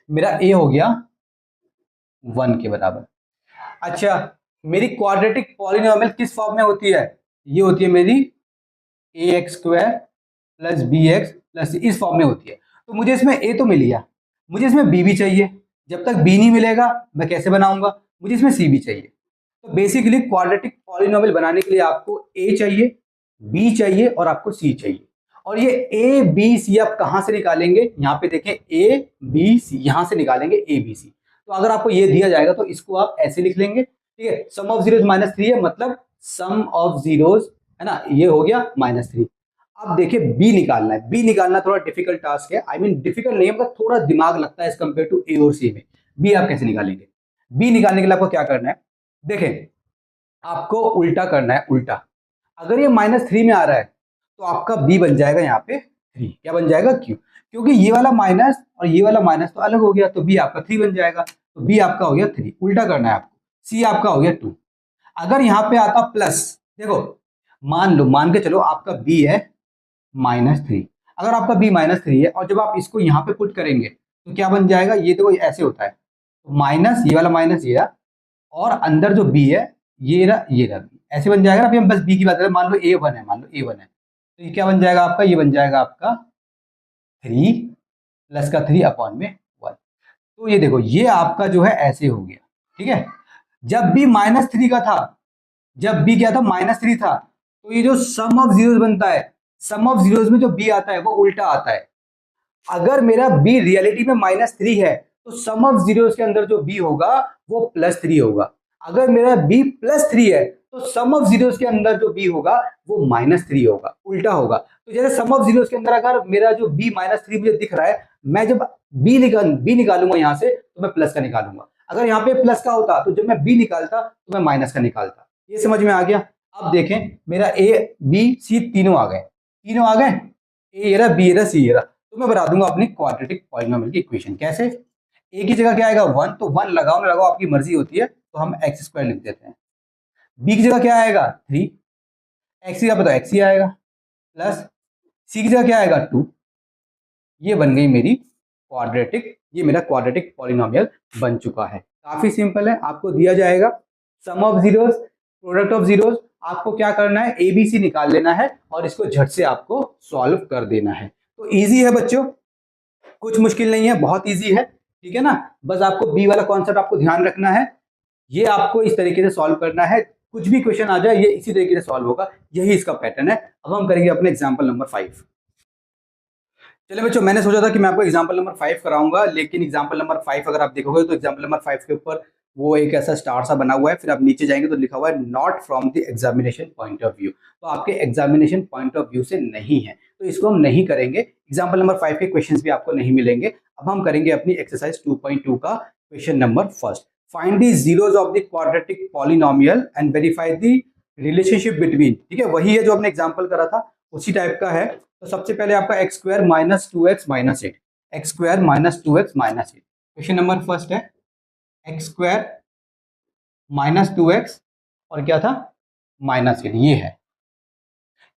मेरा ए हो गया 1 के बराबर। अच्छा, मेरी क्वाड्रेटिक पॉलिनोमियल किस फॉर्म में होती है, ये होती है मेरी ax² प्लस bx प्लस, इस फॉर्म में होती है। तो मुझे इसमें a तो मिल गया, मुझे इसमें b भी चाहिए, जब तक b नहीं मिलेगा मैं कैसे बनाऊंगा, मुझे इसमें c भी चाहिए। तो बेसिकली क्वाड्रेटिक पॉलिनोमियल बनाने के लिए आपको a चाहिए, b चाहिए और आपको c चाहिए। और ये a b c आप कहां से निकालेंगे, यहाँ पे देखें a b c, यहां से निकालेंगे a b c। तो अगर आपको ये दिया जाएगा तो इसको आप ऐसे लिख लेंगे, ठीक है, सम ऑफ जीरोस -3 है, मतलब सम ऑफ जीरोस है ना, ये हो गया -3। अब देखिए बी निकालना है, बी निकालना थोड़ा डिफिकल्ट टास्क है, आई मीन डिफिकल्ट नहीं है, मतलब थोड़ा दिमाग लगता है एज कंपेयर टू ए और सी में। बी आप कैसे निकालेंगे, बी निकालने के लिए आपको क्या करना है, देखें आपको उल्टा करना है, उल्टा। अगर ये -3 में आ रहा है तो आपका बी बन जाएगा यहाँ पे 3, क्या बन जाएगा, क्यों, क्योंकि ये वाला माइनस और ये वाला माइनस तो अलग हो गया, तो बी आपका 3 बन जाएगा, तो बी आपका हो गया 3, उल्टा करना है आपको, सी आपका हो गया 2। अगर यहाँ पे आता प्लस, देखो मान के चलो आपका बी है -3, अगर आपका बी -3 है और जब आप इसको यहाँ पे पुट करेंगे तो क्या बन जाएगा, ये तो ऐसे होता है, तो माइनस ये वाला माइनस ये रहा, और अंदर जो बी है ये रहा बी, ऐसे बन जाएगा। अभी हम बस बी की बात करें, मान लो a1 है, मान लो a1 है, तो ये क्या बन जाएगा आपका, ये बन जाएगा आपका 3 प्लस का 3 अपॉन में 1। तो ये देखो ये आपका जो है ऐसे हो गया, ठीक है। जब बी -3 का था, जब बी क्या था -3 था, तो ये जो सम ऑफ जीरोस बनता है, सम ऑफ जीरोस में जो बी आता है वो उल्टा आता है। अगर मेरा बी रियलिटी में -3 है तो सम ऑफ जीरोस के अंदर जो बी होगा वो +3 होगा। अगर मेरा बी +3 है तो सम ऑफ जीरोस के अंदर जो बी होगा वो -3 होगा, उल्टा होगा। तो जैसे सम ऑफ जीरोस के अंदर अगर मेरा जो बी -3 मुझे दिख रहा है, मैं जब बी निकालूंगा यहाँ से तो मैं प्लस का निकालूंगा। अगर यहाँ पे प्लस का होता तो जब मैं बी निकालता तो मैं माइनस का निकालता। ये समझ में आ गया। अब देखें मेरा ए बी सी तीनों आ गए, तीनों आ गए, ए ये रहा, बी ये रहा, सी ये रहा। तो मैं बता दूंगा अपनी क्वाड्रेटिक पॉलिनोमियल की इक्वेशन कैसे। ए की जगह क्या आएगा 1, तो 1 लगाओ ना लगाओ आपकी मर्जी होती है, तो हम x² लिख देते हैं। बी की जगह क्या आएगा 3, एक्स का पता एक्स ही आएगा, प्लस सी की जगह क्या आएगा 2। ये बन गई मेरी क्वाड्रेटिक, ये मेरा क्वाड्रेटिक पॉलिनोमियल बन चुका है। काफी सिंपल है, आपको दिया जाएगा sum of zeros, product of zeros, आपको क्या करना है एबीसी निकाल लेना है और इसको झट से आपको सॉल्व कर देना है। तो इजी है बच्चों, कुछ मुश्किल नहीं है, बहुत इजी है, ठीक है ना। बस आपको बी वाला कॉन्सेप्ट आपको ध्यान रखना है, ये आपको इस तरीके से सॉल्व करना है, कुछ भी क्वेश्चन आ जाए ये इसी तरीके से सॉल्व होगा, यही इसका पैटर्न है। अब हम करेंगे अपने एग्जांपल नंबर 5। चलिए बच्चों, मैंने सोचा था कि मैं आपको एग्जांपल नंबर 5 कराऊंगा, लेकिन एग्जांपल नंबर 5 अगर आप देखोगे तो एग्जांपल नंबर 5 के ऊपर वो एक ऐसा स्टार सा बना हुआ है, फिर आप नीचे जाएंगे तो लिखा हुआ है not from the examination point of view, तो आपके एग्जामिनेशन पॉइंट ऑफ व्यू से नहीं है, तो इसको हम नहीं करेंगे। एग्जाम्पल नंबर 5 के क्वेश्चन भी आपको नहीं मिलेंगे। अब हम करेंगे अपनी एक्सरसाइज 2.2 का question number 1। Find the zeros of the quadratic polynomial and verify the relationship between, ठीक है, वही है जो हमने एग्जाम्पल करा था, उसी टाइप का है। तो सबसे पहले आपका x² -2x - 8, x² -2x - 8, question number first है x² -2x और क्या था -8, ये है।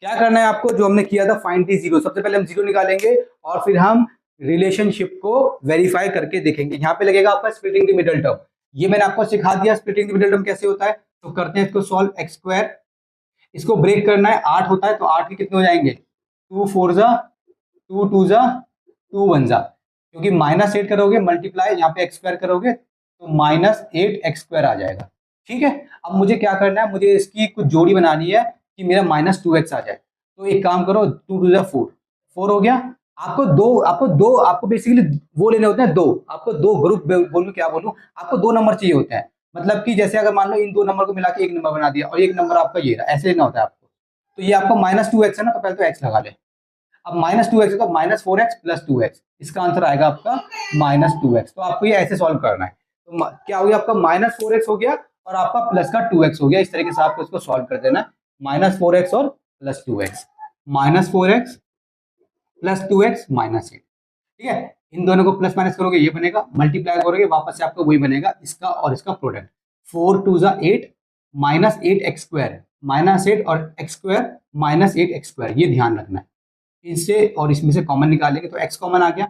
क्या करना है आपको, जो हमने किया था फाइंड द जीरो, सबसे पहले हम जीरो निकालेंगे और फिर हम रिलेशनशिप को वेरीफाई करके देखेंगे। यहाँ पे लगेगा आपका स्प्लिटिंग द मिडल टर्म, ये मैंने आपको सिखा दिया स्प्लिटिंग द मिडल टर्म कैसे होता है। तो करते हैं इसको सॉल्व, x², इसको ब्रेक करना है, 8 होता है तो 8 के कितने हो जाएंगे 2 4 जा 2 2 जा 2 1 जा, क्योंकि -8 करोगे मल्टीप्लाई यहाँ पे x² करोगे तो -8x² आ जाएगा, ठीक है। अब मुझे क्या करना है, मुझे इसकी कुछ जोड़ी बनानी है कि मेरा -2x आ जाए। तो एक काम करो, 2 2 4, 4 हो गया। आपको बेसिकली वो लेने होते हैं दो, आपको दो ग्रुप बोलूं क्या बोलूं, आपको दो नंबर चाहिए होते हैं। मतलब कि जैसे अगर मान लो इन दो नंबर को मिला के एक नंबर बना दिया और एक नंबर आपका ये रहा, ऐसे लेना होता है आपको। तो ये आपका -2x है ना, तो पहले तो x लगा ले। अब -2x है तो -4x + 2x, इसका आंसर आएगा आपका -2x। तो आपको ये ऐसे सॉल्व करना है। तो क्या हो गया आपका, -4x हो गया और आपका प्लस का 2x हो गया। इस तरीके से आपको इसको सॉल्व कर देना है, -4x और +2x, -4x + 2x -8। ठीक है, इन दोनों को प्लस माइनस करोगे ये बनेगा, मल्टीप्लाई करोगे वापस से आपको वही बनेगा, इसका और इसका प्रोडक्ट। 4 2 8 -8x², -8 और x² -8x², ये ध्यान रखना है। इससे और इसमें से कॉमन निकालेंगे तो x कॉमन आ गया,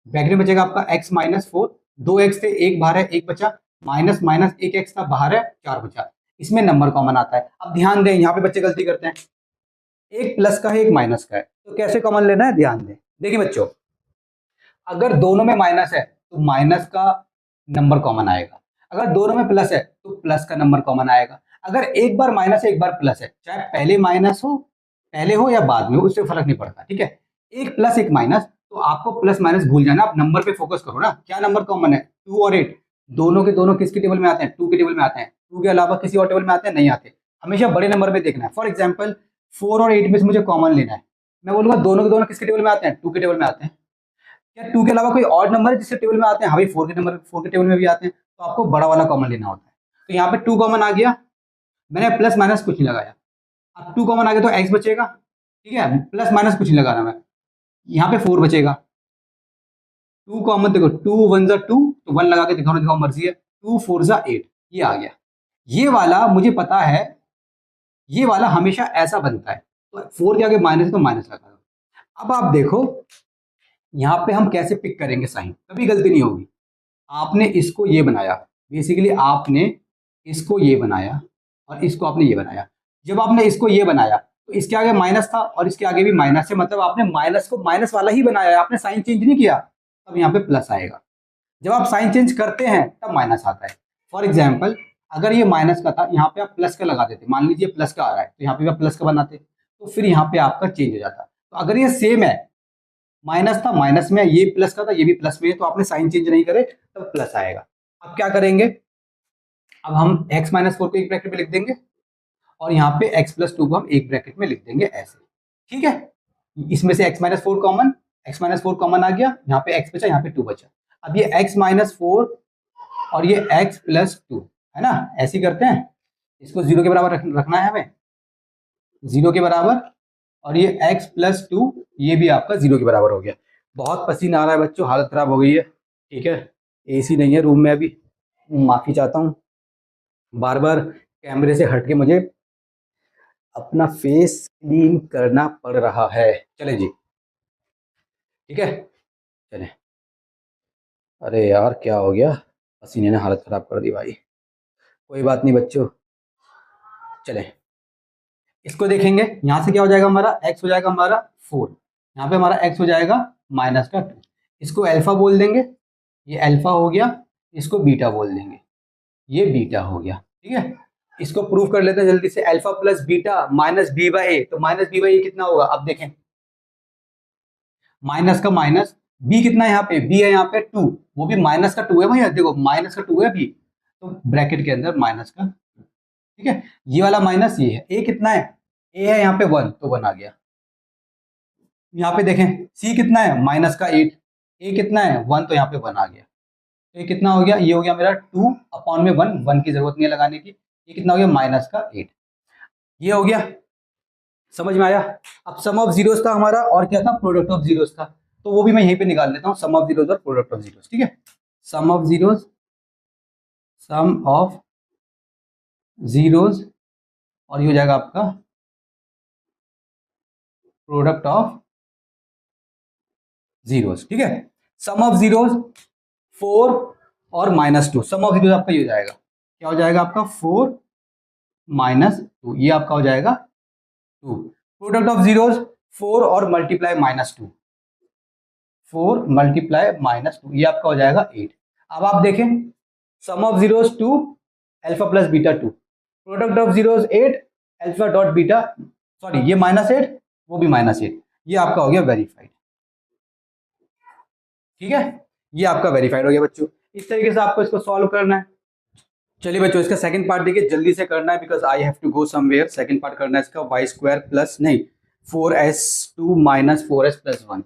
ब्रैकेट में बचेगा आपका x -4, 2x थे एक बाहर है एक बचा, माइनस माइनस एक x था बाहर है 4 बचा, इसमें नंबर कॉमन आता है। अब ध्यान दें, यहाँ पे बच्चे गलती करते हैं, एक प्लस का है एक माइनस का है, तो कैसे कॉमन लेना है ध्यान दें। देखिए बच्चों, अगर दोनों में माइनस है तो माइनस का नंबर कॉमन आएगा, अगर दोनों में प्लस है तो प्लस का नंबर कॉमन आएगा। अगर एक बार माइनस है एक बार प्लस है, चाहे पहले माइनस हो पहले हो या बाद में हो, उससे फर्क नहीं पड़ता। ठीक है, एक प्लस एक माइनस, तो आपको प्लस माइनस भूल जाना, आप नंबर पे फोकस करो ना, क्या नंबर कॉमन है, 2 और 8, दोनों के दोनों किसके टेबल में आते हैं, 2 के टेबल में आते हैं। 2 के अलावा किसी और टेबल में आते हैं, नहीं आते। हमेशा बड़े नंबर पे देखना है। फॉर एग्जाम्पल 4 और 8 में से मुझे कॉमन लेना है, मैं बोलूंगा दोनों के दोनों किसके टेबल में आते हैं, 2 के टेबल में आते हैं। क्या 2 के अलावा कोई और नंबर है जिसके टेबल में आते हैं, हाँ भाई 4 के टेबल में भी आते हैं, तो आपको बड़ा वाला कॉमन लेना होता है। तो यहाँ पे 2 कॉमन आ गया, मैंने प्लस माइनस कुछ नहीं लगाया। अब 2 कॉमन आ गया तो x बचेगा, ठीक है, प्लस माइनस कुछ नहीं लगाना मैं, यहाँ पे 4 बचेगा। 2 कॉमन देखो, 2 1 ज़ा 2, तो 1 लगा के दिखाओ दिखाओ मर्जी है, 2 4 ज़ा 8, ये आ गया। ये वाला मुझे पता है, ये वाला हमेशा ऐसा बनता है, तो 4 के आगे माइनस है तो माइनस लगा दो। अब आप देखो यहाँ पे हम कैसे पिक करेंगे साइन, कभी गलती नहीं होगी। आपने इसको ये बनाया, बेसिकली आपने इसको ये बनाया और इसको आपने ये बनाया। जब आपने इसको ये बनाया तो इसके आगे माइनस था और इसके आगे भी माइनस है, मतलब आपने माइनस को माइनस वाला ही बनाया है, आपने साइन चेंज नहीं किया। तब यहाँ पे प्लस आएगा। जब आप साइन चेंज करते हैं तब माइनस आता है। फॉर एग्जाम्पल अगर ये माइनस का था, यहाँ पे आप प्लस का लगा देते, मान लीजिए प्लस का आ रहा है तो यहाँ पे आप प्लस का बनाते, तो फिर यहाँ पे आपका चेंज हो जाता। तो अगर ये सेम है, माइनस था माइनस में, ये प्लस का था ये भी प्लस में है, तो आपने साइन चेंज नहीं करे तब प्लस आएगा। अब क्या करेंगे, अब हम x -4 को एक ब्रैकेट में लिख देंगे और यहाँ पे x + 2 को हम एक ब्रैकेट में लिख देंगे ऐसे। ठीक है, इसमें से x -4 कॉमन आ गया, यहाँ पे x बचा यहाँ पे 2 बचा। अब ये x -4 और ये x + 2 है ना, ऐसे ही करते हैं, इसको 0 के बराबर रखना है हमें, 0 के बराबर, और ये x + 2 ये भी आपका 0 के बराबर हो गया। बहुत पसीना आ रहा है बच्चों, हालत खराब हो गई है। ठीक है, एसी नहीं है रूम में अभी, माफी चाहता हूँ, बार बार कैमरे से हट के मुझे अपना फेस क्लीन करना पड़ रहा है। चले जी, ठीक है चले। अरे यार क्या हो गया, पसीने ने हालत खराब कर दी भाई। कोई बात नहीं बच्चों, चले इसको देखेंगे। यहाँ से क्या हो जाएगा हमारा, x हो जाएगा हमारा 4, यहाँ पे हमारा x हो जाएगा -2, इसको अल्फा बोल देंगे, ये अल्फा हो गया, इसको बीटा बोल देंगे, ये बीटा हो गया। ठीक है, इसको प्रूव कर लेते हैं जल्दी से, अल्फा + बीटा -b/a, तो -b/a कितना होगा, अब देखें, माइनस का माइनस, b कितना है यहाँ पे, b है यहाँ पे 2, वो भी माइनस का 2 है भैया, देखो माइनस का 2 है b, तो ब्रैकेट के अंदर माइनस का। ठीक है, ये वाला माइनस ये है, a कितना है, a है यहाँ पे 1, तो 1 आ गया। यहाँ पे देखें c कितना है, -8, a कितना है 1, तो यहाँ पे 1 आ गया। तो ये कितना हो गया, ये हो गया मेरा 2/1, 1 की जरूरत नहीं है लगाने की, ये कितना हो गया -8, ये हो गया। समझ में आया। अब सम ऑफ जीरोस था हमारा, और क्या था, प्रोडक्ट ऑफ जीरोस था, तो वो भी मैं यहीं पे निकाल लेता हूँ, सम ऑफ जीरोस और प्रोडक्ट ऑफ जीरोस। ठीक है, sum of zeros, sum of zeros, और ये हो जाएगा आपका प्रोडक्ट ऑफ जीरोस। ठीक है, सम ऑफ जीरोस 4 और -2, सम ऑफ जीरोस आपका ये हो जाएगा, क्या हो जाएगा आपका 4 -2, ये आपका हो जाएगा 2। प्रोडक्ट ऑफ जीरोस 4 और मल्टीप्लाई -2, 4 मल्टीप्लाई -2, ये आपका हो जाएगा 8। अब आप देखें, sum of zeros 2, alpha + beta 2, product of zeros 8, alpha dot beta, sorry ये -8 वो भी -8, ये आपका हो गया वेरीफाइड। ठीक है, ये आपका वेरीफाइड हो गया बच्चों। इस तरीके से आपको इसको सॉल्व करना है। चलिए बच्चों, इसका सेकंड पार्ट देखिए, जल्दी से करना है because I have to go somewhere. Second part करना है इसका, y² प्लस नहीं 4s2 minus 4s plus 1,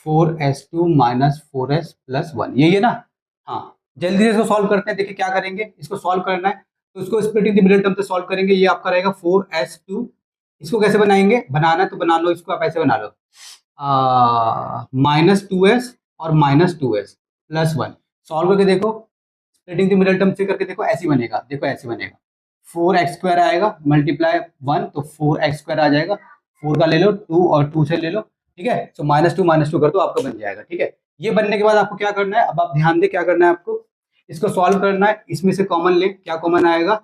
4s2 minus 4s plus 1, यही है ना। हाँ, जल्दी से इसको सॉल्व करते हैं। देखिए क्या करेंगे, इसको सॉल्व करना है तो इसको स्प्लिटिंग द मिडिल टर्म से सॉल्व करेंगे। ये आपका रहेगा 4s2। इसको कैसे बनाएंगे, बनाना है तो बना लो, इसको आप ऐसे बना लो, -2s और -2s प्लस 1। सॉल्व करके देखो, स्प्लिटिंग द मिडिल टर्म से करके देखो, ऐसे बनेगा। देखो ऐसे बनेगा, 4x² आएगा मल्टीप्लाई 1 तो 4x² आ जाएगा। 4 का ले लो 2 और 2 से ले लो, ठीक है। सो -2 कर दो, आपका बन जाएगा। ठीक है, ये बनने के बाद आपको क्या करना है, अब आप ध्यान दे क्या करना है आपको, इसको सॉल्व करना है। इसमें से कॉमन ले, क्या कॉमन आएगा,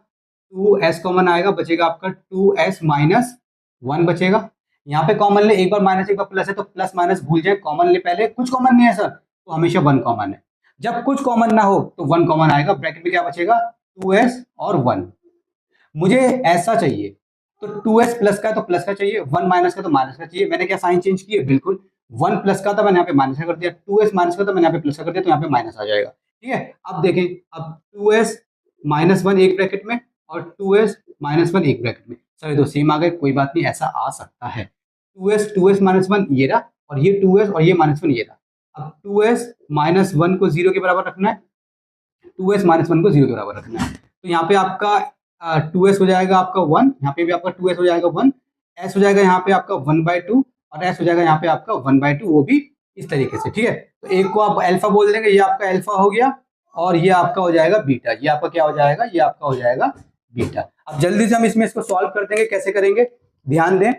2s कॉमन आएगा, बचेगा आपका 2s माइनस 1 बचेगा। यहाँ पे कॉमन ले, एक बार माइनस एक बार प्लस है तो प्लस माइनस भूल जाए, कॉमन ले पहले। कुछ कॉमन नहीं है सर तो हमेशा 1 कॉमन है। जब कुछ कॉमन ना हो तो 1 कॉमन आएगा। ब्रैकेट में क्या बचेगा, 2s और 1। मुझे ऐसा चाहिए तो 2s प्लस का तो प्लस का चाहिए, 1 माइनस का तो माइनस का चाहिए। मैंने क्या साइन चेंज किया, बिल्कुल 1 प्लस का था मैंने यहाँ पे माइनस का कर दिया, 2s माइनस का था मैंने यहाँ पे प्लस का कर दिया, तो यहाँ पे माइनस आ जाएगा। ठीक है, अब देखें, अब 2s माइनस 1 एक ब्रैकेट में और 2s माइनस 1 एक ब्रैकेट में, सर ये तो सेम आ गए, कोई बात नहीं, ऐसा आ सकता है। 2s माइनस 1 ये रहा, और ये 2s और ये -1 ये रहा। अब 2s माइनस 1 को 0 के बराबर रखना है, 2s माइनस 1 को 0 के बराबर रखना है। तो यहाँ पे आपका 2s हो जाएगा आपका 1, यहाँ पे भी आपका 2s हो जाएगा 1, s हो जाएगा यहाँ पे आपका 1/2 और s हो जाएगा यहाँ पे आपका 1/2, वो भी इस तरीके से। ठीक है, तो एक को आप अल्फा बोल देंगे, ये आपका अल्फा हो गया, और ये आपका हो जाएगा बीटा। ये आपका क्या हो जाएगा, ये आपका हो जाएगा बीटा। अब जल्दी से हम इसमें इसको सॉल्व कर देंगे। कैसे करेंगे, ध्यान दें,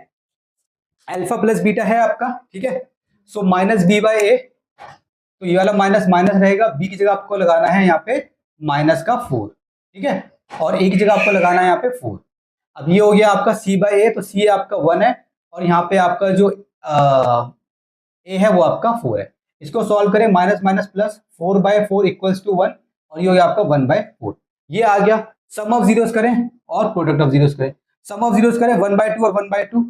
अल्फा प्लस बीटा है आपका, ठीक है। सो -b/a, तो ये वाला माइनस माइनस रहेगा, b की जगह आपको लगाना है यहाँ पे -4, ठीक है, और a की जगह आपको लगाना है यहाँ पे 4। अब ये हो गया आपका c/a, तो c आपका 1 है, और यहाँ पे आपका जो a है वो आपका 4 है। इसको सॉल्व करें, minus minus plus, 4/4 equals to 1, और ये हो गया आपका 1/4। ये आ गया। सम ऑफ जीरोस करें और प्रोडक्ट ऑफ जीरोस करें। सम ऑफ जीरोस करें 1/2 और 1/2,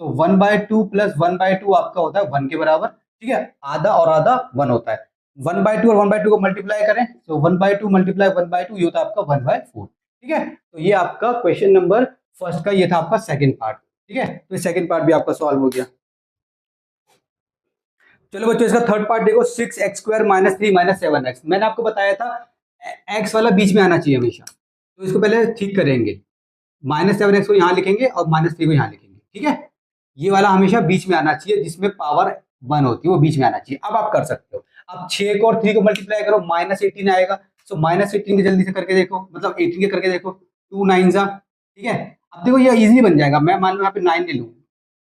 तो 1/2 प्लस 1/2 आपका होता है 1 के बराबर, ठीक है। आधा और आधा 1 होता है। 1/2 और 1/2 को मल्टीप्लाई करें, तो 1/2 मल्टीप्लाई 1/2 ये होता है आपका 1/4, ठीक है। तो ये आपका क्वेश्चन नंबर फर्स्ट का ये था आपका सेकंड पार्ट, ठीक है। तो सेकंड पार्ट भी आपका सॉल्व हो गया। चलो बच्चों, इसका थर्ड पार्ट देखो, 6x² माइनस 3 माइनस 7x। मैंने आपको बताया था x वाला बीच में आना चाहिए हमेशा, तो इसको पहले ठीक करेंगे। -7x को यहाँ लिखेंगे और -3 को यहाँ लिखेंगे, ठीक है। ये वाला हमेशा बीच में आना चाहिए, जिसमें पावर 1 होती है वो बीच में आना चाहिए। अब आप कर सकते हो, अब 6 को और 3 को मल्टीप्लाई करो, -18 आएगा। सो -18 के जल्दी से करके देखो, मतलब 18 के करके देखो, 2 9 जा, ठीक है। अब देखो ये इजीली बन जाएगा। मैं मान लो यहाँ पे 9 ले लूँ,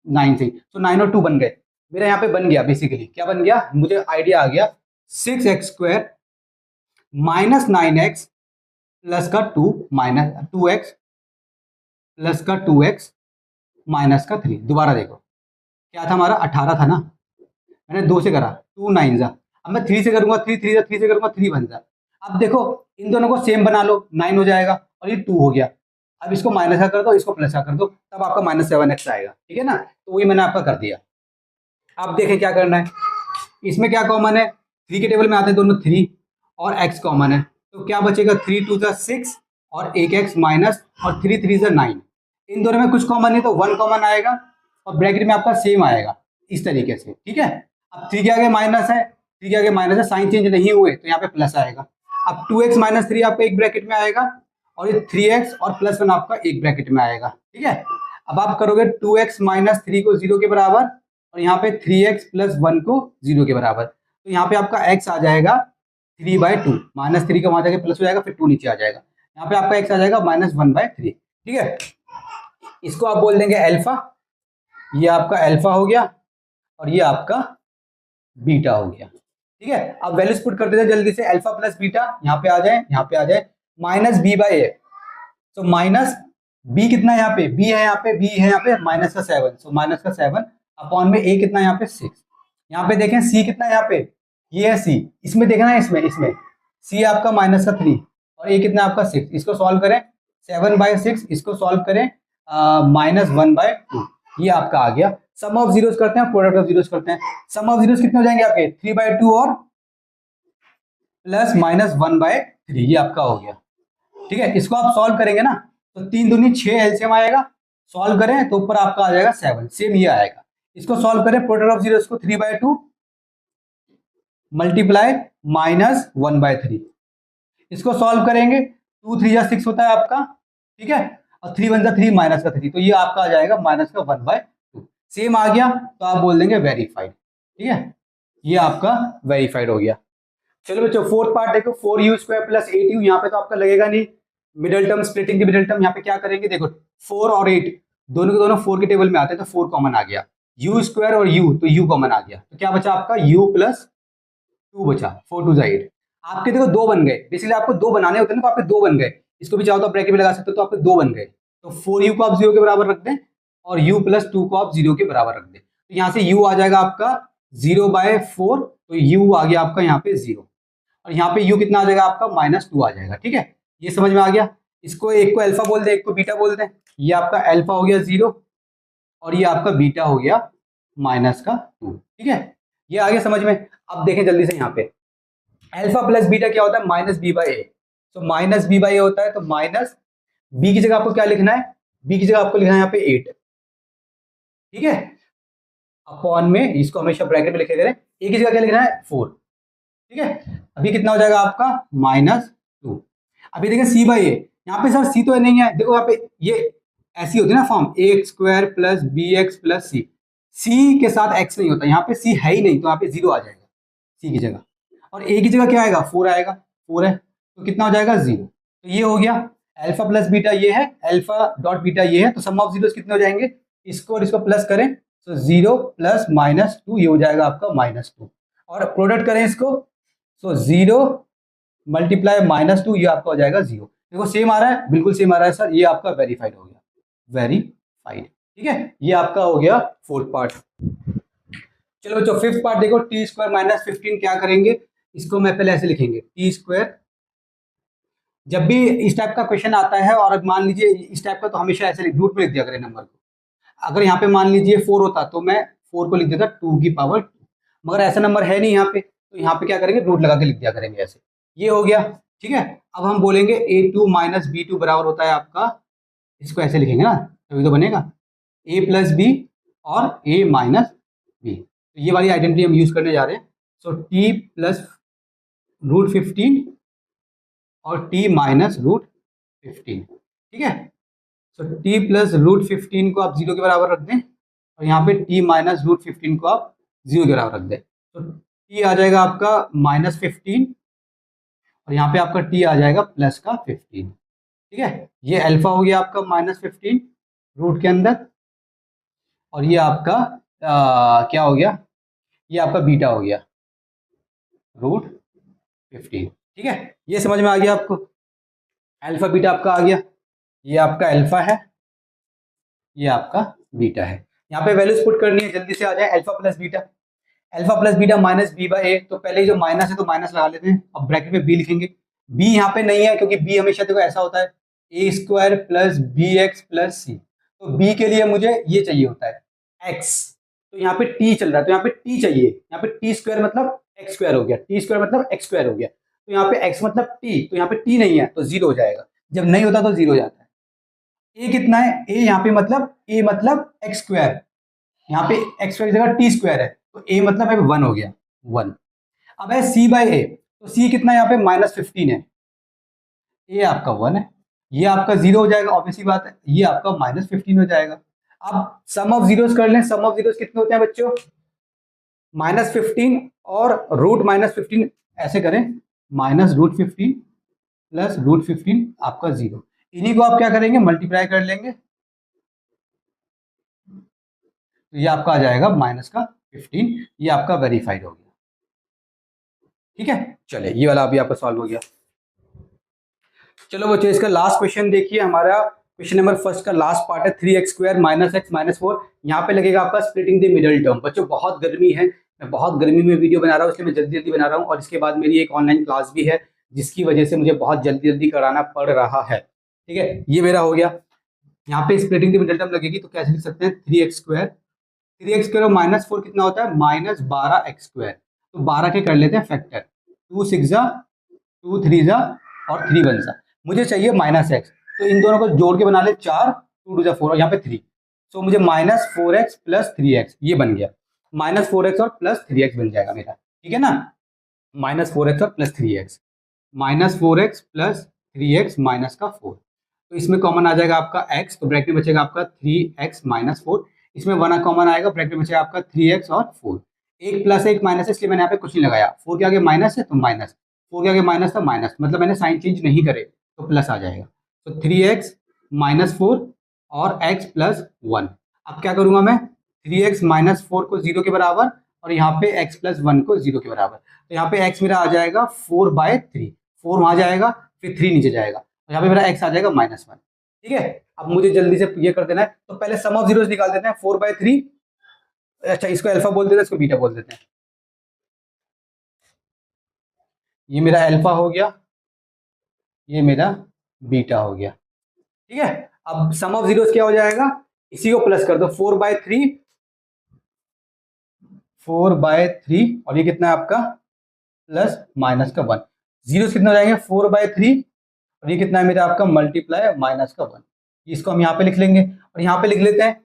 9 से, तो 9 और 2 बन गए। मेरा यहाँ पे बन गया, बेसिकली क्या बन गया, मुझे आइडिया आ गया, 6x² माइनस 9x प्लस का 2 माइनस 2x प्लस का 2x माइनस का 3। दोबारा देखो, क्या था हमारा, 18 था ना, मैंने 2 से करा, 2 9 जा। अब मैं 3 से करूंगा, 3 3 जा, 3 से करूंगा 3 बन जा। अब देखो इन दोनों को सेम बना लो, 9 हो जाएगा और ये 2 हो गया। अब इसको माइनस का कर दो, इसको प्लस का कर दो, तब आपका -7x आएगा, ठीक है ना। तो वही मैंने आपका कर दिया। अब देखें क्या करना है, इसमें क्या कॉमन है, 3 के टेबल में आते हैं दोनों 3 और x कॉमन है, तो क्या बचेगा, 3 2 जा 6 और 1x माइनस और 3 3 जा 9। इन दोनों में कुछ कॉमन नहीं तो 1 कॉमन आएगा, और ब्रैकेट में आपका सेम आएगा इस तरीके से, ठीक है। अब 3 के आगे माइनस है, 3 के आगे माइनस है, साइन चेंज नहीं हुए तो यहाँ पे प्लस आएगा। अब 2x माइनस 3 आपका एक ब्रैकेट में आएगा, और ये 3x और प्लस 1 आपका एक ब्रैकेट में आएगा, ठीक है। अब आप करोगे 2x माइनस 3 को 0 के बराबर, और यहाँ पे 3x प्लस 1 को 0 के बराबर, तो यहाँ पे आपका x आ जाएगा 3/2, -3 का वहां जाके प्लस हो जाएगा, फिर 2 नीचे आ जाएगा, यहाँ पे आपका x आ जाएगा -1/3, ठीक है। इसको आप बोल देंगे अल्फा, ये आपका अल्फा हो गया, और ये आपका बीटा हो गया, ठीक है। अब वैल्यूज पुट कर देते हैं जल्दी से, अल्फा प्लस बीटा यहाँ पे आ जाए, यहाँ पे आ जाए, -b/a, तो माइनस b कितना है यहाँ पे, b है यहाँ पे, b है यहाँ पे -7, सो -7 अपॉन में a कितना है यहाँ पे 6। यहाँ पे देखें c कितना है यहाँ पे, ये है c, इसमें देखना है, इसमें c आपका -3 और a कितना है आपका 6। इसको सॉल्व करें, 7/6, इसको सॉल्व करें -1/2, ये आपका आ गया। सम ऑफ जीरोस करते हैं, प्रोडक्ट ऑफ जीरोस करते हैं। सम ऑफ जीरोस कितने हो जाएंगे आपके 3/2 और प्लस माइनस 1/3, ये आपका हो गया। ठीक है, इसको आप सॉल्व करेंगे ना तो 3 दूनी 6 एलसीएम आएगा, सॉल्व करें तो ऊपर आपका आ जाएगा 7, सेम ये आएगा। इसको सॉल्व करें, प्रोडक्ट ऑफ जीरोस को 3/2 मल्टीप्लाई माइनस 1/3, इसको सॉल्व करेंगे 2 3 6 होता है आपका, ठीक है, और 3 1 3 माइनस का 3, तो ये आपका आ जाएगा माइनस का 1/2, सेम आ गया तो आप बोल देंगे वेरीफाइड। ठीक है, ये आपका वेरीफाइड हो गया। चलो बच्चों फोर्थ पार्ट देखो, 4u² प्लस 8u, यहाँ पे तो आपका लगेगा नहीं, middle term, splitting the middle term. यहाँ पे क्या करेंगे, देखो 4 और 8 दोनों के दोनों 4 के टेबल में आते हैं, तो 4 कॉमन आ गया, u² और u, तो u कॉमन आ गया, तो क्या बचा आपका u प्लस 2 बचा, 4 2 8। आपके देखो 2 बन गए, बेसिकली आपको 2 बनाने होते हैं ना, तो आपके 2 बन गए, इसको भी चाहो तो ब्रैकेट में लगा सकते हो, तो आपके 2 बन गए, तो 4u को आप 0 के बराबर रख दें और u प्लस 2 को आप 0 के बराबर रख दें, तो यहाँ से u आ जाएगा आपका 0/4, तो u आ गया आपका यहाँ पे 0, और यहाँ पे u कितना आ जाएगा आपका -2 आ जाएगा। ठीक है, ये समझ में आ गया। इसको एक को अल्फा बोल दे, एक को बीटा बोल दे, ये आपका अल्फा हो गया 0 और ये आपका बीटा हो गया -2। ठीक है, ये आ गया समझ में। अब देखें जल्दी से, यहाँ पे अल्फा प्लस बीटा क्या होता है, -b/a, तो -b/a होता है, तो माइनस b की जगह आपको क्या लिखना है, b की जगह आपको लिखना है यहाँ पे 8, ठीक है, अपॉन में, इसको हमेशा ब्रैकेट में लिखे दे रहे हैं, a की जगह क्या लिखना है 4, ठीक है, अभी कितना हो जाएगा आपका -2। अभी देखें c/a, यहाँ पे सर c तो नहीं है, देखो यहाँ पे ये ऐसी होती है ना form, ax² plus bx plus c के साथ x नहीं होता, यहाँ पे c है ही नहीं, तो यहाँ पे 0 आ जाएगा c की जगह, और a की जगह क्या आएगा 4 आएगा, 4 है तो कितना हो जाएगा 0, तो ये हो गया। अल्फा प्लस बीटा ये है, अल्फा डॉट बीटा ये है, तो सम ऑफ जीरोस कितने हो जाएंगे, इसको और इसको प्लस करें तो 0 प्लस -2, ये हो जाएगा आपका -2, और प्रोडक्ट करें इसको तो 0 मल्टीप्लाई -2, ये आपका हो जाएगा 0। देखो सेम आ रहा है, बिल्कुल सेम आ रहा है सर, ये आपका वेरीफाइड हो गया, वेरीफाइड। ठीक है, ये आपका हो गया फोर्थ पार्ट। चलो बच्चों फिफ्थ पार्ट देखो, t² -15 क्या करेंगे, इसको मैं पहले ऐसे लिखेंगे, t², जब भी इस टाइप का क्वेश्चन आता है और मान लीजिए इस टाइप का, तो हमेशा ऐसे रूट में लिख दिया करें नंबर को। अगर यहाँ पे मान लीजिए 4 होता तो मैं 4 को लिख देता 2 की पावर 2, मगर ऐसा नंबर है नहीं यहाँ पे, तो यहाँ पे क्या करेंगे, रूट लगा के लिख दिया करेंगे ऐसे, ये हो गया। ठीक है, अब हम बोलेंगे a2 - b2 बराबर होता है आपका, इसको ऐसे लिखेंगे ना तभी तो बनेगा, a प्लस बी और a माइनस बी, तो ये वाली आइडेंटिटी हम यूज करने जा रहे हैं। सो t प्लस √15 और t माइनस √15, ठीक है, तो t प्लस √15 को आप 0 के बराबर रख दें, और यहाँ पे t माइनस √15 को आप 0 के बराबर रख दें, तो t आ जाएगा आपका -15 और यहाँ पे आपका t आ जाएगा प्लस का 15। ठीक है, ये अल्फा हो गया आपका -15 रूट के अंदर, और ये आपका क्या हो गया, ये आपका बीटा हो गया √15। ठीक है, ये समझ में आ गया आपको, अल्फा बीटा आपका आ गया, ये आपका अल्फा है, ये आपका बीटा है। यहाँ पे वैल्यूज पुट करनी है, जल्दी से आ जाए, alpha plus beta, alpha plus beta -b/a, तो पहले जो माइनस है तो माइनस लगा लेते हैं, अब ब्रैकेट में b लिखेंगे, b यहाँ पे नहीं है क्योंकि b हमेशा देखो ऐसा होता है a² plus bx plus c, तो b के लिए मुझे ये चाहिए होता है x, तो यहाँ पे t चल रहा है, तो यहाँ पे t चाहिए, यहाँ पे t² मतलब x² हो गया, t² मतलब x² हो गया, तो यहाँ पे x मतलब t, तो यहाँ पे t नहीं है तो 0 हो जाएगा, जब नहीं होता तो 0 हो जाता है। a कितना है, a यहाँ पे मतलब a मतलब x², यहाँ पे x² की जगह t² है, तो a मतलब है 1 हो गया, 1। अब है c/a, तो c कितना है यहाँ पे -15 है, a आपका 1 है, ये आपका 0 हो जाएगा, ऑब्वियसली बात है, ये आपका -15 हो जाएगा। अब सम ऑफ जीरोस कर लें, सम ऑफ जीरोस कितने होते हैं बच्चों, -15 और √-15, ऐसे करें -√15 प्लस √15 आपका 0, इन्हीं को आप क्या करेंगे मल्टीप्लाई कर लेंगे, तो ये आपका आ जाएगा -15, ये आपका वेरीफाइड हो गया। ठीक है, चले ये वाला अभी आपका सॉल्व हो गया। चलो बच्चों इसका लास्ट क्वेश्चन देखिए, हमारा क्वेश्चन नंबर फर्स्ट का लास्ट पार्ट है, 3x² - x - 4, यहाँ पे लगेगा आपका स्प्लिटिंग द मिडिल टर्म। बच्चों बहुत गर्मी है, मैं बहुत गर्मी में वीडियो बना रहा हूँ, इसलिए मैं जल्दी जल्दी बना रहा हूँ, और इसके बाद मेरी एक ऑनलाइन क्लास भी है जिसकी वजह से मुझे बहुत जल्दी जल्दी कराना पड़ रहा है। ठीक है, ये मेरा हो गया। यहाँ पे स्प्लिटिंग द मिडिल टर्म लगेगी तो कैसे लिख सकते हैं 3x² 3x² और -4 कितना होता है -12x²। तो 12 के कर लेते हैं फैक्टर, 2 6 जा 2 3 जा और 3 1 जा। मुझे चाहिए -x, तो इन दोनों को जोड़ के बना ले 4, 2 2 जा 4 और यहाँ पे 3। सो मुझे -4x + 3x ये बन गया, -4x और +3x बन जाएगा मेरा, ठीक है ना। -4x और +3x, -4x + 3x माइनस का 4, तो इसमें कॉमन आ जाएगा आपका x, तो ब्रैकेट में बचेगा आपका 3x - 4, इसमें 1 कॉमन आएगा, ब्रैकेट में बचेगा आपका 3x और 4। एक प्लस है एक माइनस है, इसलिए मैंने यहाँ पे कुछ नहीं लगाया, 4 के आगे माइनस है तो माइनस, 4 के आगे माइनस था माइनस, मतलब मैंने साइन चेंज नहीं करे तो प्लस आ जाएगा। तो 3x - 4 और x + 1। अब क्या करूंगा मैं, 3x - 4 को 0 के बराबर और यहाँ पे x + 1 को 0 के बराबर, तो यहाँ पे x मेरा आ जाएगा 4/3, 4 वहां जाएगा फिर 3 नीचे जाएगा, तो यहाँ पे मेरा x आ जाएगा -1, ठीक है। अब मुझे जल्दी से ये कर देना है, तो पहले सम ऑफ जीरोस निकाल देते हैं, 4/3, अच्छा इसको अल्फा बोल देते हैं, इसको बीटा बोल देते हैं। ये मेरा अल्फा हो गया, ये मेरा बीटा हो गया, ठीक है। अब सम ऑफ जीरोस क्या हो जाएगा, इसी को प्लस कर दो, 4/3 और ये कितना है आपका प्लस माइनस का 1, जीरो कितना हो जाएंगे 4/3 और ये कितना है मेरा आपका मल्टीप्लाई माइनस का 1, इसको हम यहाँ पे लिख लेंगे और यहाँ पे लिख लेते हैं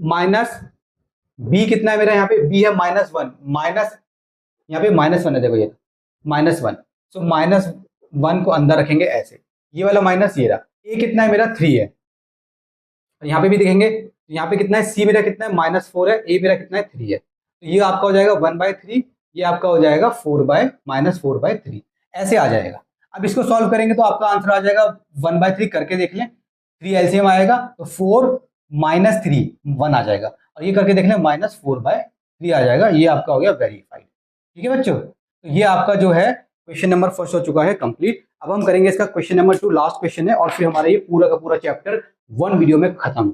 माइनस b कितना है मेरा, यहाँ पे b है -1, माइनस यहाँ पे -1 है, देखो ये -1, सो -1 को अंदर रखेंगे ऐसे, ये वाला माइनस ये रहा, a कितना है मेरा 3 है, और यहाँ पे भी देखेंगे यहाँ पे कितना है, c मेरा कितना है -4 है, a मेरा कितना है 3 है, तो ये आपका हो जाएगा 1/3, ये आपका हो जाएगा -4/3, ऐसे आ जाएगा। अब इसको सॉल्व करेंगे तो आपका आंसर आ जाएगा 1/3, करके देख लें, 3 एलसीएम आएगा तो 4 - 3 1 आ जाएगा, और ये करके देख लें -4/3 आ जाएगा, ये आपका हो गया वेरीफाइड, ठीक है बच्चों। तो ये आपका जो है क्वेश्चन नंबर फर्स्ट हो चुका है कंप्लीट। अब हम करेंगे इसका क्वेश्चन नंबर 2, लास्ट क्वेश्चन है, और फिर हमारा ये पूरा का पूरा चैप्टर 1 वीडियो में खत्म।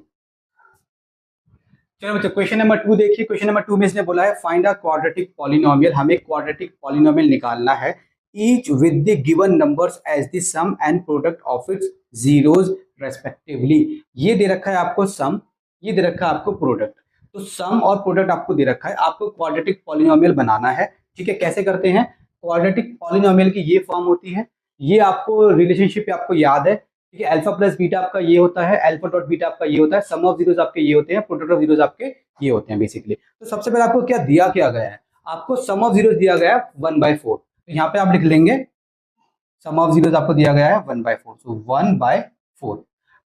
चलो बच्चों क्वेश्चन नंबर 2 देखिए, क्वेश्चन नंबर 2 में इसने बोला है फाइंड अ क्वाड्रेटिक पॉलिनोमियल, हमें क्वाड्रेटिक पॉलिनोमियल निकालना है, each with the given numbers as the sum and product of its zeros respectively. ये दे रखा है आपको सम, ये दे रखा है आपको प्रोडक्ट, तो सम और प्रोडक्ट आपको दे रखा है, आपको क्वाड्रेटिक पॉलिनोमियल बनाना है, ठीक है। कैसे करते हैं, क्वाड्रेटिक पॉलिनोमियल की ये फॉर्म होती है, ये आपको रिलेशनशिप आपको याद है, ठीक है। अल्फा प्लस बीटा आपका ये होता है, अल्फा डॉट बीटा आपका ये होता है, सम ऑफ जीरोस आपके ये होते हैं, प्रोडक्ट ऑफ जीरोस आपके ये होते हैं बेसिकली। तो सबसे पहले आपको क्या दिया क्या गया है, आपको सम ऑफ जीरोस दिया गया है 1/4, तो यहाँ पे आप लिख लेंगे सम ऑफ जीरोस आपको दिया गया है 1/4, सो 1/4।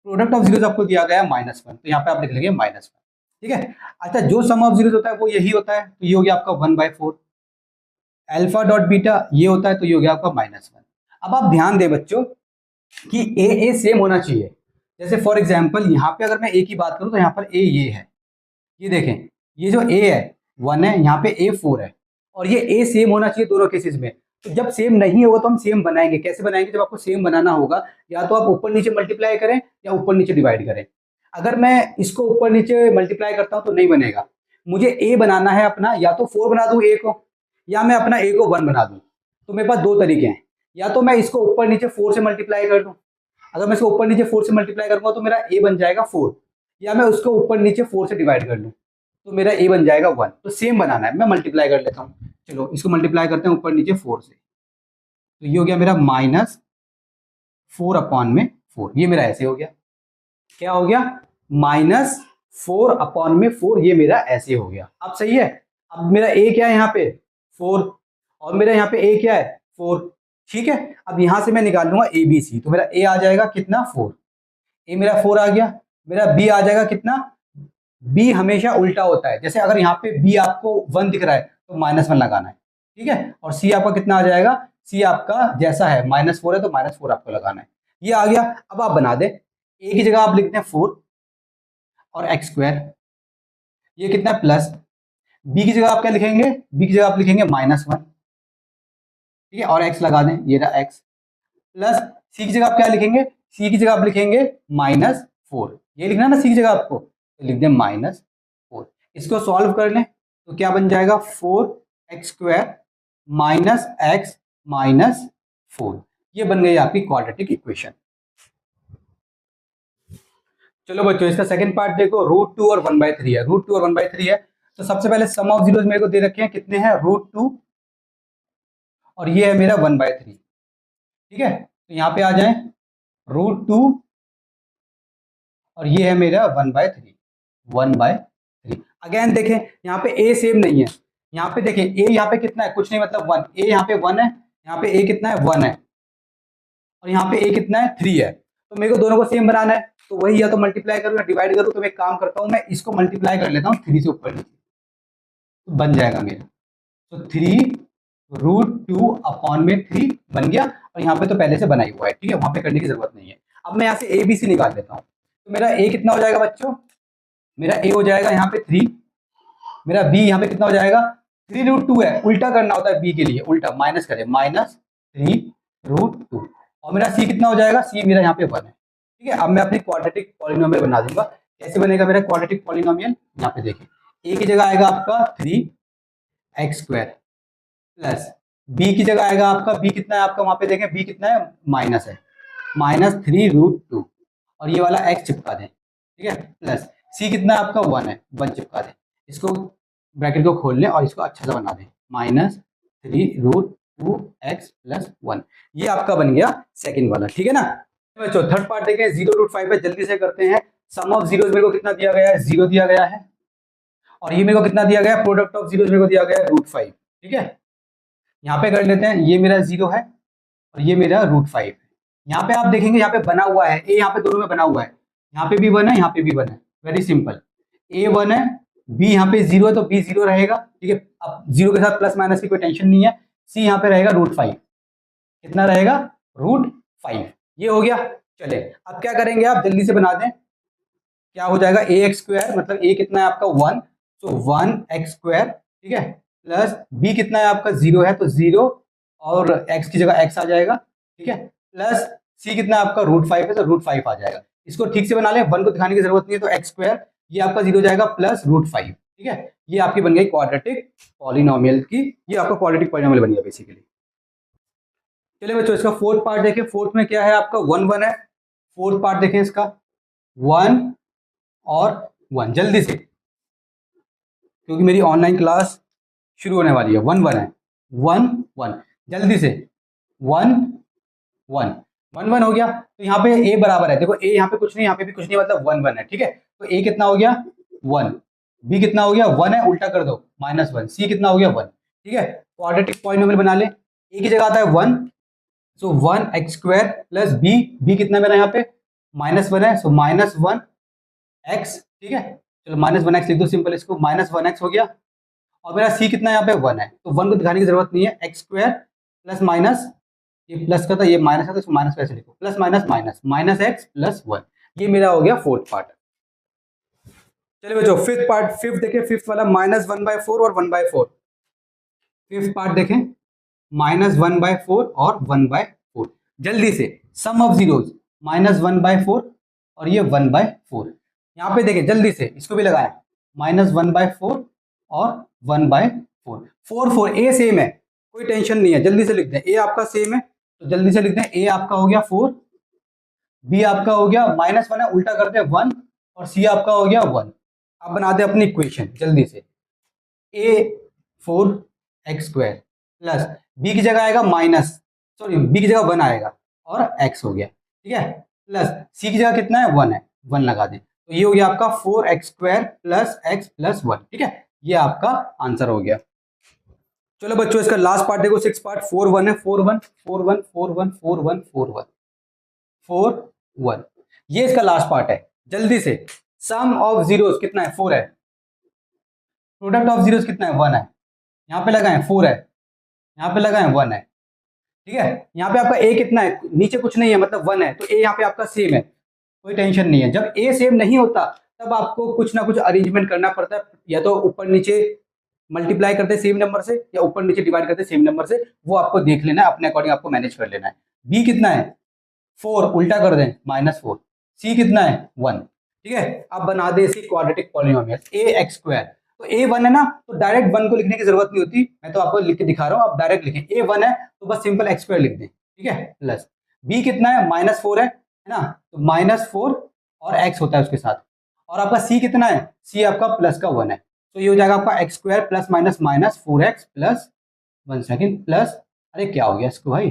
प्रोडक्ट ऑफ जीरोस आपको दिया गया है -1, तो यहाँ पे आप लिख लेंगे -1, ठीक है। अच्छा जो सम ऑफ जीरोस होता है वो यही होता है, तो ये हो गया आपका 1/4, अल्फा डॉट बीटा ये होता है तो ये हो गया आपका -1। अब आप ध्यान दें बच्चों कि ए सेम होना चाहिए, जैसे फॉर एग्जांपल यहाँ पे अगर मैं ए की बात करूं तो यहाँ पर ए ये है, ये देखें ये जो ए है 1 है, यहाँ पे ए 4 है, और ये ए सेम होना चाहिए दोनों केसेस में। तो जब सेम नहीं होगा तो हम सेम बनाएंगे, कैसे बनाएंगे, जब आपको सेम बनाना होगा या तो आप ऊपर नीचे मल्टीप्लाई करें या ऊपर नीचे डिवाइड करें। अगर मैं इसको ऊपर नीचे मल्टीप्लाई करता हूं तो नहीं बनेगा, मुझे ए बनाना है अपना, या तो 4 बना दूं ए को, या मैं अपना ए को 1 बना दूं। तो मेरे पास दो तरीके हैं, या तो मैं इसको ऊपर नीचे 4 से मल्टीप्लाई कर दूं, अगर मैं इसको ऊपर नीचे 4 से मल्टीप्लाई करूंगा तो मेरा ए बन जाएगा 4, या मैं उसको ऊपर नीचे 4 से डिवाइड कर लूं तो मेरा ए बन जाएगा 1। तो सेम बनाना है, मैं मल्टीप्लाई कर लेता हूं, चलो इसको मल्टीप्लाई करते हैं ऊपर नीचे 4 से, तो ये हो गया मेरा -4/4, ये मेरा ऐसे हो गया, क्या हो गया -4/4, ये मेरा ऐसे हो गया। अब सही है, अब मेरा ए क्या है यहाँ पे 4, और मेरा यहाँ पे ए क्या है 4, ठीक है। अब यहां से मैं निकाल लूंगा ए बी सी, तो मेरा ए आ जाएगा कितना 4, ए मेरा 4 आ गया, मेरा बी आ जाएगा कितना, बी हमेशा उल्टा होता है, जैसे अगर यहाँ पे बी आपको 1 दिख रहा है तो -1 लगाना है, ठीक है। और सी आपका कितना आ जाएगा, सी आपका जैसा है -4 है तो -4 आपको लगाना है, ये आ गया। अब आप बना दें, ए की जगह आप लिखते हैं 4 और x², ये कितना है प्लस, बी की जगह आप क्या लिखेंगे, बी की जगह आप लिखेंगे -1, ठीक है, और x लगा दें, ये रहा x, प्लस सी की जगह आप क्या लिखेंगे, सी की जगह आप लिखेंगे -4, ये लिखना ना सी की जगह आपको, तो लिख दें -4। इसको सॉल्व कर लें तो क्या बन जाएगा 4x² -x -4, ये बन गई आपकी क्वाड्रेटिक इक्वेशन। चलो बच्चों इसका सेकंड पार्ट देखो, √2 और 1/3 है, √2 और 1/3 है। तो सबसे पहले सम ऑफ जीरोस मेरे को दे रखे हैं, कितने हैं, √2 और ये है मेरा 1/3। ठीक है, तो यहाँ पे आ जाए √2 और ये है मेरा 1/3, 1/3। अगेन देखें यहाँ पे ए सेम नहीं है, यहाँ पे देखें ए यहाँ पे कितना है, कुछ नहीं मतलब 1, ए यहाँ पे 1 है, यहाँ पे ए कितना है 1 है, और यहाँ पे ए कितना है 3 है। तो मेरे को दोनों को सेम बनाना है, तो वही या तो मल्टीप्लाई करूँ या डिवाइड करूँ। तो मैं एक काम करता हूँ, मैं इसको मल्टीप्लाई कर लेता हूँ 3 से ऊपर नीचे, तो बन जाएगा मेरा, तो 3√2/3 बन गया। और यहाँ पे तो पहले से बना ही हुआ है, ठीक है, वहां पे करने की जरूरत नहीं है। अब मैं यहाँ से ए बी सी निकाल लेता हूँ। तो मेरा ए कितना हो जाएगा बच्चों, मेरा ए हो जाएगा यहाँ पे 3, मेरा बी यहाँ पे कितना हो जाएगा, 3√2 है, उल्टा करना होता है बी के लिए, उल्टा माइनस करें, -3√2। और मेरा सी कितना हो जाएगा, सी मेरा यहाँ पे 1 है। ठीक है, अब मैं अपनी क्वाड्रेटिक पॉलिनोमियल बना दूंगा। कैसे बनेगा मेरा क्वाड्रेटिक पॉलिनोमियल, यहाँ पे देखिए, ए की जगह आएगा आपका 3x² प्लस बी की जगह आएगा आपका, बी कितना है आपका, वहां पे देखें बी कितना है, माइनस है, -3√2 और ये वाला x चिपका दें। ठीक है, प्लस सी कितना है आपका 1 है, 1 चिपका दें, इसको ब्रैकेट को खोल लें और इसको अच्छा सा बना दें, -3√2x + 1। ये आपका बन गया सेकंड वाला। ठीक है ना बच्चों, थर्ड पार्ट देखें, 0√5 पे जल्दी से करते हैं। सम ऑफ जीरोस मेरे को कितना दिया गया है, 0 दिया गया है, और ये मेरे को कितना दिया गया है, प्रोडक्ट ऑफ जीरोस मेरे को दिया गया है √5। ठीक है, यहाँ पे कर लेते हैं, ये मेरा 0 है और ये मेरा √5 है। यहाँ पे आप देखेंगे यहाँ पे बना हुआ है, ए यहाँ पे दोनों में बना हुआ है, यहाँ पे भी 1 है, यहाँ पे भी 1 है, वेरी सिंपल। ए 1 है, बी यहाँ पे 0 है, तो बी 0 रहेगा। ठीक है, अब 0 के साथ प्लस माइनस की कोई टेंशन नहीं है। सी यहाँ पे रहेगा √5, कितना रहेगा, √5। ये हो गया। चले अब क्या करेंगे, आप जल्दी से बना दें, क्या हो जाएगा, ax², मतलब a कितना है आपका 1, तो 1x²। ठीक है, प्लस b कितना है आपका 0 है, तो 0 और x की जगह x आ जाएगा। ठीक है, प्लस c कितना है आपका √5 है, तो √5 आ जाएगा। इसको ठीक से बना लें, 1 को दिखाने की जरूरत नहीं है, तो x², ये आपका 0 जाएगा प्लस √5। ठीक है, ये आपकी बन गई क्वाड्रेटिक पॉलिनोमियल की, ये आपका क्वाड्रेटिक पॉलिनोमियल बन गया बेसिकली। चलिए बच्चों इसका फोर्थ पार्ट देखें। फोर्थ में क्या है आपका 1 1 है। फोर्थ पार्ट देखें इसका 1 और 1, जल्दी से, क्योंकि मेरी ऑनलाइन क्लास शुरू होने वाली है। 1 1 है, 1 1, जल्दी से 1 1 1 1 हो गया। तो यहाँ पे a बराबर है, देखो a यहाँ पे कुछ नहीं, यहाँ पे भी कुछ नहीं, मतलब 1 1 है। ठीक है, तो a कितना हो गया 1, b कितना हो गया 1 है, उल्टा कर दो -1, c कितना हो गया 1। ठीक है, क्वाड्रेटिक पॉलिनोमियल बना ले, a की जगह आता है 1, सो 1x² प्लस b कितना मेरा यहाँ पे -1 है, सो -1x। ठीक है, चलो -1x लिख दो सिंपल, इसको -1x हो गया। और मेरा c कितना यहाँ पे 1 है, तो 1 को दिखाने की जरूरत नहीं है, x² प्लस माइनस, ये प्लस का था, ये माइनस है, तो इसको माइनस कैसे लिखो, प्लस माइनस माइनस -x + 1। ये मेरा हो गया फोर्थ पार्ट। चलिए बच्चों फिफ्थ पार्ट, फिफ्थ देखें, फिफ्थ वाला -1/4 और 1/4। फिफ्थ पार्ट देखें, -1/4 और 1/4। जल्दी से सम ऑफ जीरोस, -1/4 और ये 1/4। यहाँ पे देखें जल्दी से, इसको भी लगाएं, -1/4 और 1/4। 4 4 ए सेम है, कोई टेंशन नहीं है, जल्दी से लिख दें, ए आपका सेम है तो जल्दी से लिख दें, ए आपका हो गया 4, बी आपका हो गया -1 है, उल्टा करते हैं 1, और सी आपका हो गया 1। अब बनाते हैं अपनी इक्वेशन जल्दी से, a4x² प्लस बी की जगह आएगा बी की जगह 1 आएगा और x हो गया। ठीक है, प्लस सी की जगह कितना है 1 है, 1 लगा दें, तो ये हो गया आपका 4x² प्लस x + 1। ठीक है, ये आपका आंसर हो गया। चलो बच्चों इसका लास्ट पार्ट देखो, 6 पार्ट, 4 1 है, 4 1 4 1 4 1 4 1 4 1 4 1, ये इसका लास्ट पार्ट है। जल्दी से सम ऑफ जीरोस कितना है, 4 है, प्रोडक्ट ऑफ जीरोस कितना है 1 है, यहाँ पे लगाएं 4 है, यहाँ पे लगाएं 1 है। ठीक है, यहाँ पे आपका a कितना है, नीचे कुछ नहीं है, मतलब 1 है, तो a यहाँ पे आपका सेम है, कोई टेंशन नहीं है। जब a सेम नहीं होता तब आपको कुछ ना कुछ अरेंजमेंट करना पड़ता है, या तो ऊपर नीचे मल्टीप्लाई करते सेम नंबर से, या ऊपर नीचे डिवाइड करते सेम नंबर से, वो आपको देख लेना है, अपने अकॉर्डिंग आपको मैनेज कर लेना है। b कितना है 4, उल्टा कर दें -4, c कितना है 1। ठीक है, अब बना दे इसी क्वाड्रेटिक पॉलिनोमियल ax²। तो a 1 है ना, तो डायरेक्ट 1 को लिखने की जरूरत नहीं होती, मैं तो आपको लिख के दिखा रहा हूं, आप डायरेक्ट लिखें, a 1 है तो बस सिंपल x² लिख दें। ठीक है, प्लस b कितना है -4 है ना, तो -4 और x होता है उसके साथ, और आपका c कितना है, c आपका प्लस का 1 है, तो ये हो जाएगा आपका x square plus minus minus 4x plus 1 second plus, अरे क्या हो गया इसको भाई,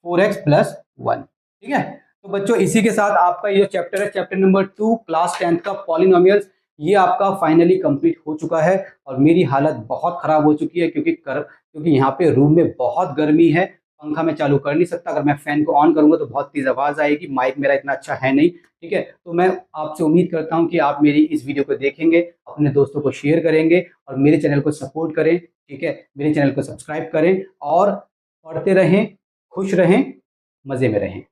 4x प्लस 1। ठीक है, तो बच्चों इसी के साथ आपका ये चैप्टर है, चैप्टर नंबर 2 क्लास 10th का पॉलिनोमियल्स, ये आपका फाइनली कंप्लीट हो चुका है। और मेरी हालत बहुत खराब हो चुकी है क्योंकि यहाँ पे रूम में बहुत गर्मी है, पंखा मैं चालू कर नहीं सकता, अगर मैं फैन को ऑन करूंगा तो बहुत तेज आवाज आएगी, माइक मेरा इतना अच्छा है नहीं। ठीक है, तो मैं आपसे उम्मीद करता हूँ कि आप मेरी इस वीडियो को देखेंगे, अपने दोस्तों को शेयर करेंगे और मेरे चैनल को सपोर्ट करें। ठीक है, मेरे चैनल को सब्सक्राइब करें और पढ़ते रहें, खुश रहें, मजे में रहें।